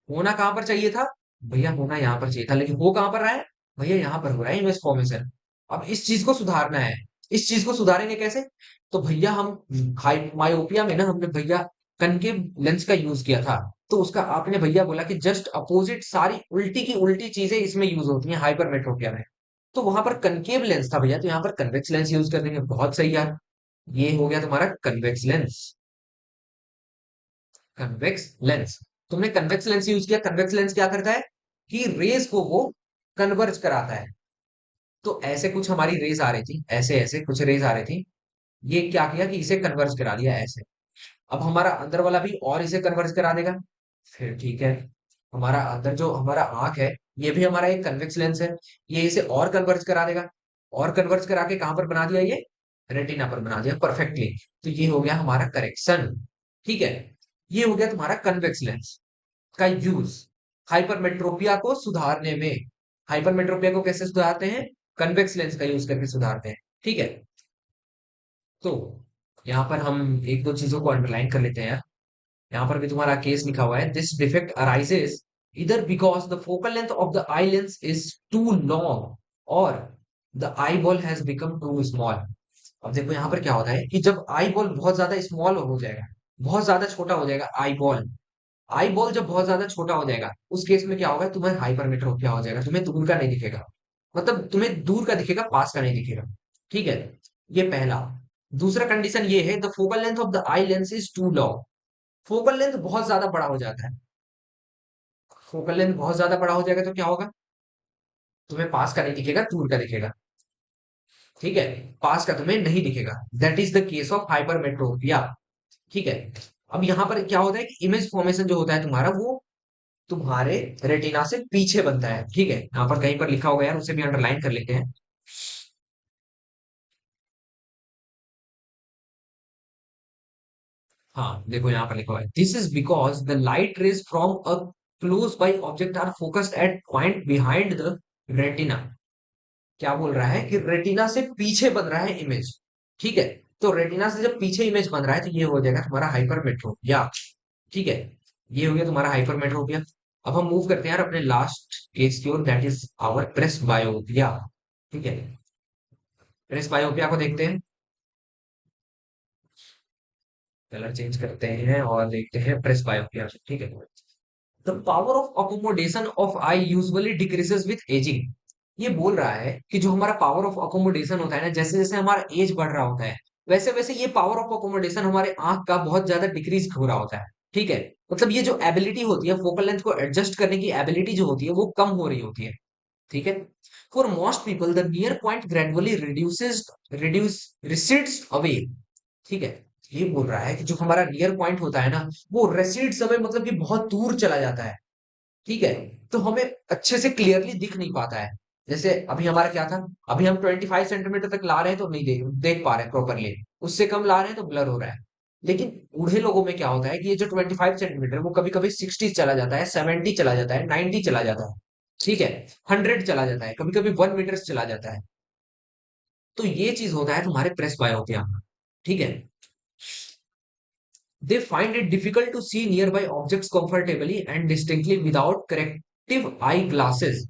होना कहाँ पर चाहिए था? भैया होना यहाँ पर चाहिए था, लेकिन वो कहाँ पर रहा है? भैया यहाँ पर हो रहा है इमेज फॉर्मेशन। अब इस चीज को सुधारना है। इस चीज को सुधारेंगे कैसे? तो भैया हम हाई मायोपिया में ना हमने भैया कनकेव लेंस का यूज किया था। तो उसका आपने भैया बोला कि जस्ट अपोजिट सारी उल्टी की उल्टी चीजें इसमें यूज होती हैं हाइपरमेट्रोपिया में। तो वहां पर कनकेव लेंस था भैया, तो यहाँ पर कन्वेक्स लेंस यूज कर देंगे, बहुत सही यार। ये हो गया तुम्हारा कन्वेक्स लेंस। कन्वेक्स लेंस, तुमने कन्वेक्स लेंस यूज किया। कन्वेक्स लेंस क्या करता है? कि रेज को वो कन्वर्ज कराता है। तो ऐसे कुछ हमारी रेज आ रही थी, ऐसे ऐसे कुछ रेज आ रही थी, ये क्या किया कि इसे कन्वर्ज करा दिया ऐसे। अब हमारा अंदर वाला भी और इसे कन्वर्ज करा देगा, फिर ठीक है। हमारा अंदर जो हमारा आंख है, ये भी हमारा एक कन्वेक्स लेंस है, ये इसे और कन्वर्ज करा देगा। और कन्वर्ज करा के कहां पर बना दिया? ये रेटिना पर बना दिया परफेक्टली। तो ये हो गया हमारा करेक्शन, ठीक है। ये हो गया तुम्हारा कन्वेक्स लेंस का यूज हाइपरमेट्रोपिया को सुधारने में। हाइपरमेट्रोपिया को कैसे सुधारते हैं? कन्वेक्स लेंस का यूज करके सुधारते हैं, ठीक है। तो यहाँ पर हम एक दो चीजों को अंडरलाइन कर लेते हैं यार। यहाँ पर भी तुम्हारा केस लिखा हुआ है, दिस डिफेक्ट अराइजेस इधर because the focal length of the eye lens is too long और the eye ball has become too small. अब देखो यहाँ पर क्या होता है कि जब आई बॉल बहुत ज्यादा स्मॉल हो जाएगा, बहुत ज्यादा छोटा हो जाएगा आई बॉल, आई बॉल जब बहुत ज्यादा छोटा हो जाएगा उस केस में क्या होगा, तुम्हें हाइपरमेट्रोपिया हो जाएगा, तुम्हें दूर का नहीं दिखेगा, मतलब तुम्हें दूर का दिखेगा, पास का नहीं दिखेगा। ठीक है, ये पहला। दूसरा कंडीशन ये है, the focal length of the eye lens is too long. Focal length बहुत ज्यादा बड़ा हो जाता है, फोकल लेंथ बहुत ज्यादा बड़ा हो जाएगा तो क्या होगा, तुम्हें पास का नहीं दिखेगा, दूर का दिखेगा। ठीक है, पास का तुम्हें नहीं दिखेगा। That is the case of hypermetropia. ठीक है, अब यहां पर क्या होता है कि इमेज फॉर्मेशन जो होता है तुम्हारा, वो तुम्हारे रेटिना से पीछे बनता है। ठीक है, यहाँ पर कहीं पर लिखा होगा यार, उसे भी अंडरलाइन कर लेते हैं। हाँ देखो यहाँ पर लिखा हुआ है, this is because the light rays from a close by object are focused at point behind the retina. क्या बोल रहा है कि रेटिना से पीछे बन रहा है इमेज। ठीक है, तो रेटिना से जब पीछे इमेज बन रहा है तो ये हो जाएगा तुम्हारा हाइपरमेट्रोपिया। ठीक है, ये हो गया तुम्हारा हाइपरमेट्रोपिया। अब हम मूव करते हैं यार अपने लास्ट केस की ओर, दैट इज आवर प्रेसबायोपिया। ठीक है, प्रेसबायोपिया को देखते हैं। कलर चेंज करते हैं और देखते हैं प्रेसबायोपिया। ठीक है, the power of accommodation of I usually decreases with ageing. ये बोल रहा है कि जो हमारा पावर ऑफ अकोमोडेशन होता है ना, जैसे जैसे हमारा एज बढ़ रहा होता है, वैसे वैसे ये पावर ऑफ अकोमोडेशन हमारे आंख का बहुत ज्यादा डिक्रीज हो रहा होता है। ठीक है, मतलब ये जो एबिलिटी होती है फोकल लेंथ को एडजस्ट करने की एबिलिटी जो होती है वो कम हो रही होती है। ठीक है, for most people the near point gradually reduce recedes away. ठीक है, ये बोल रहा है कि जो हमारा नियर पॉइंट होता है ना, वो रेसीड्स अवे, मतलब कि बहुत दूर चला जाता है। ठीक है, तो हमें अच्छे से क्लियरली दिख नहीं पाता है। जैसे अभी हमारा क्या था, अभी हम 25 सेंटीमीटर तक ला रहे हैं तो नहीं देख देख पा रहे हैं प्रॉपरली, उससे कम ला रहे हैं तो ब्लर हो रहा है। लेकिन बूढ़े लोगों में क्या होता है कि ये जो 25 सेंटीमीटर वो कभी कभी 60 चला जाता है, 70 चला जाता है, 90 चला जाता है। ठीक है, 100 चला जाता है, कभी कभी 1 मीटर चला जाता है। तो ये चीज होता है तुम्हारे प्रेस बायोपिया में। ठीक है, they find it difficult to see nearby objects comfortably and distinctly without corrective eye glasses।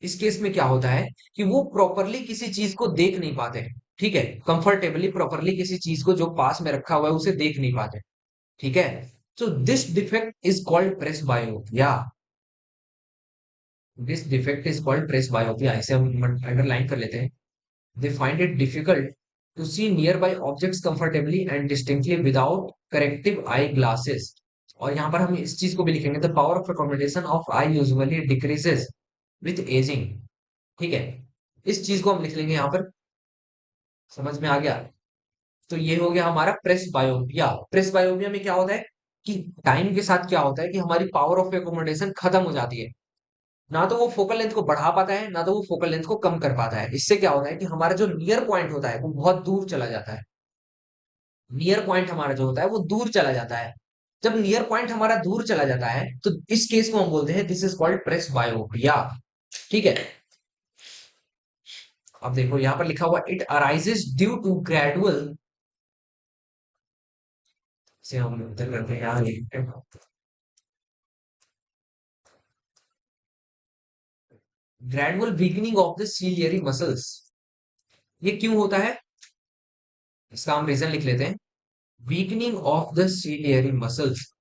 इस केस में क्या होता है कि वो प्रॉपरली किसी चीज को देख नहीं पाते। ठीक है, कंफर्टेबली प्रॉपरली किसी चीज को जो पास में रखा हुआ है उसे देख नहीं पाते। ठीक है, so this defect is called presbyopia। this defect is called presbyopia, इसे हम अंडरलाइन कर लेते हैं। they find it difficult to see nearby objects comfortably and distinctly without corrective eye glasses। और यहाँ पर हम इस चीज को भी लिखेंगे, the power of accommodation of eye usually decreases with aging। ठीक है, इस चीज को हम लिख लेंगे यहाँ पर। समझ में आ गया? तो ये हो गया हमारा प्रेस बायोपिया। प्रेस बायोपिया में क्या होता है कि टाइम के साथ क्या होता है कि हमारी पावर ऑफ एकोमोडेशन खत्म हो जाती है। ना तो वो फोकल लेंथ को बढ़ा पाता है, ना तो वो फोकल लेंथ को कम कर पाता है। इससे क्या होता है कि हमारा जो नियर पॉइंट होता है वो बहुत दूर चला जाता है। नियर पॉइंट हमारा जो होता है वो दूर चला जाता है। जब नियर पॉइंट हमारा दूर चला जाता है तो इस केस को हम बोलते हैं this is called presbyopia. ठीक है, अब देखो यहां पर लिखा हुआ it arises due to gradual, से हम उत्तर करते हैं यहाँ, gradual weakening of the ciliary muscles. ये क्यों होता है, इसका हम रीजन लिख लेते हैं। Weakening of the ciliary muscles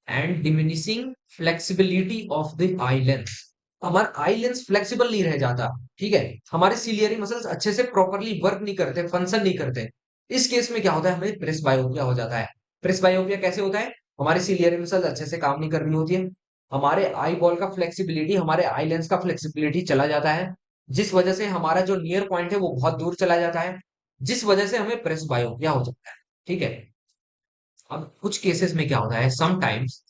and diminishing flexibility of the eye lens. हमारा आई लेंस फ्लेक्सिबल नहीं रह जाता। ठीक है, हमारे सीलियरी मसल्स अच्छे से प्रॉपरली वर्क नहीं करते, फंक्शन नहीं करते। इस केस में क्या होता है, हमें प्रेसबायोपिया हो जाता है। प्रेसबायोपिया कैसे होता है, हमारी सीलियरी मसल्स अच्छे से काम नहीं कर रही होती है, हमारे आई बॉल का फ्लेक्सिबिलिटी, हमारे आई लेंस का फ्लेक्सिबिलिटी चला जाता है, जिस वजह से हमारा जो नियर पॉइंट है वो बहुत दूर चला जाता है, जिस वजह से हमें प्रेसबायोपिया हो जाता है। ठीक है, अब कुछ केसेस में क्या होता है, sometimes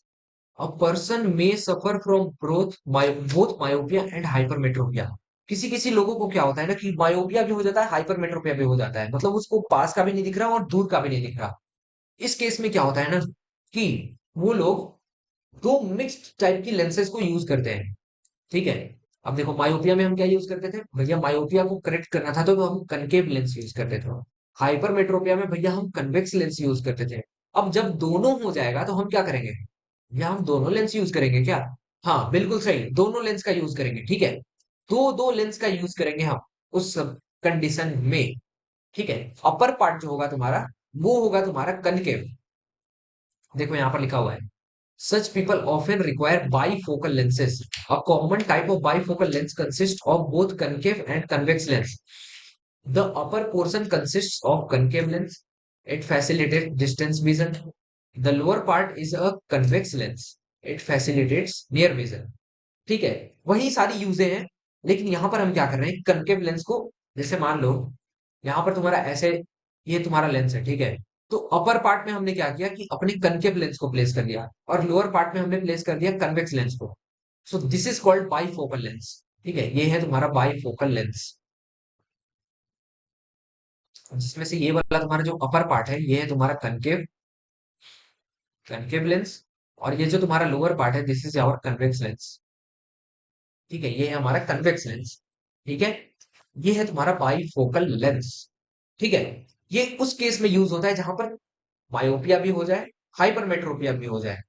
a person may suffer from both myopia and hypermetropia। किसी किसी लोगों को क्या होता है ना कि मायोपिया भी हो जाता है, हाइपरमेट्रोपिया भी हो जाता है, मतलब उसको पास का भी नहीं दिख रहा और दूर का भी नहीं दिख रहा। इस केस में क्या होता है ना कि वो लोग दो मिक्स्ड टाइप की लेंसेज को यूज करते हैं। ठीक है, अब देखो मायोपिया में हम क्या यूज करते थे भैया, मायोपिया को करेक्ट करना था तो हम कनकेव लेंस यूज करते थे। हाइपरमेट्रोपिया में भैया हम कन्वेक्स लेंस यूज करते थे। अब जब दोनों हो जाएगा तो हम क्या करेंगे, या हम दोनों लेंस यूज करेंगे क्या? हाँ बिल्कुल सही, दोनों लेंस का यूज करेंगे। ठीक है, दो दो लेंस का यूज करेंगे हम उस कंडीशन में। ठीक है, अपर पार्ट जो होगा तुम्हारा वो होगा तुम्हारा कनकेव। देखो यहां पर लिखा हुआ है Such people often require bifocal lenses. A common type of bifocal lens consists of both concave and convex lens. The upper portion consists of concave lens. It facilitates distance vision. The lower part is a convex lens. It facilitates near vision. ठीक है, वही सारी यूजें हैं, लेकिन यहां पर हम क्या कर रहे हैं, कनकेव लेंस को, जैसे मान लो यहां पर तुम्हारा ऐसे, ये तुम्हारा लेंस है, ठीक है। तो अपर पार्ट में हमने क्या किया कि अपने कनकेव लेंस को प्लेस कर दिया, और लोअर पार्ट में हमने प्लेस कर दिया कन्वेक्स लेंस को। So this is called bifocal lens. ठीक है, ये है तुम्हारा बाईफोकल लेंस, जिसमें से ये वाला तुम्हारा जो अपर पार्ट है ये है तुम्हारा कनकेव कनकेव लेंस, और ये जो तुम्हारा लोअर पार्ट है this is our convex lens. ठीक है, ये है हमारा कन्वेक्स लेंस। ठीक है, ये है तुम्हारा बाईफोकल लेंस। ठीक है, ये उस केस में यूज होता है जहां पर मायोपिया भी हो जाए, हाइपरमेट्रोपिया भी हो जाए,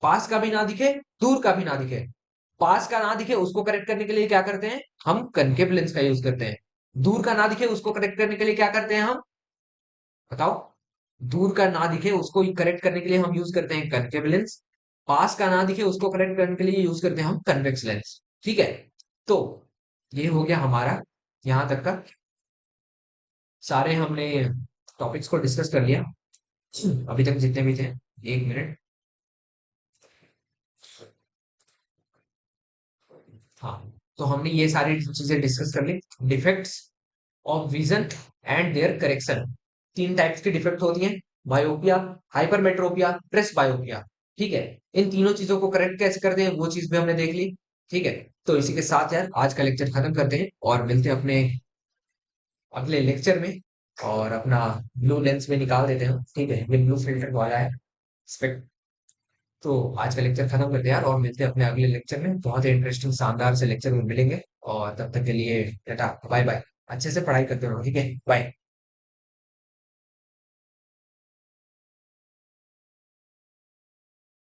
पास का भी ना दिखे, दूर का भी ना दिखे। पास का ना दिखे उसको करेक्ट करने के लिए क्या करते हैं, हम कनकेव लेंस का यूज करते हैं। दूर का ना दिखे उसको करेक्ट करने के लिए क्या करते हैं हम, बताओ। दूर का ना दिखे उसको करेक्ट करने के लिए हम यूज करते हैं कनकेव लेंस। पास का ना दिखे उसको करेक्ट करने के लिए यूज करते हैं हम कन्वेक्स लेंस। ठीक है, तो ये हो गया हमारा यहां तक का, सारे हमने टॉपिक्स को डिस्कस कर लिया अभी तक जितने भी थे। एक मिनट, हाँ, तो हमने ये सारी चीजें डिस्कस कर ली। Defects of vision and their correction. तीन टाइप्स की डिफेक्ट होती हैं, बायोपिया, हाइपरमेट्रोपिया, प्रेस बायोपिया। ठीक है, इन तीनों चीजों को करेक्ट कैसे करते हैं वो चीज भी हमने देख ली। ठीक है, तो इसी के साथ यार आज का लेक्चर खत्म करते हैं और मिलते हैं अपने अगले लेक्चर में, और अपना ब्लू लेंस में निकाल देते हैं। ठीक है, ये ब्लू फिल्टर वाला है स्पेक्ट। तो आज का लेक्चर खत्म करते हैं यार, और मिलते हैं अपने अगले लेक्चर में, बहुत ही इंटरेस्टिंग शानदार से लेक्चर में मिलेंगे। और तब तक के लिए टाटा बाय बाय, अच्छे से पढ़ाई करते रहो। ठीक है, बाय।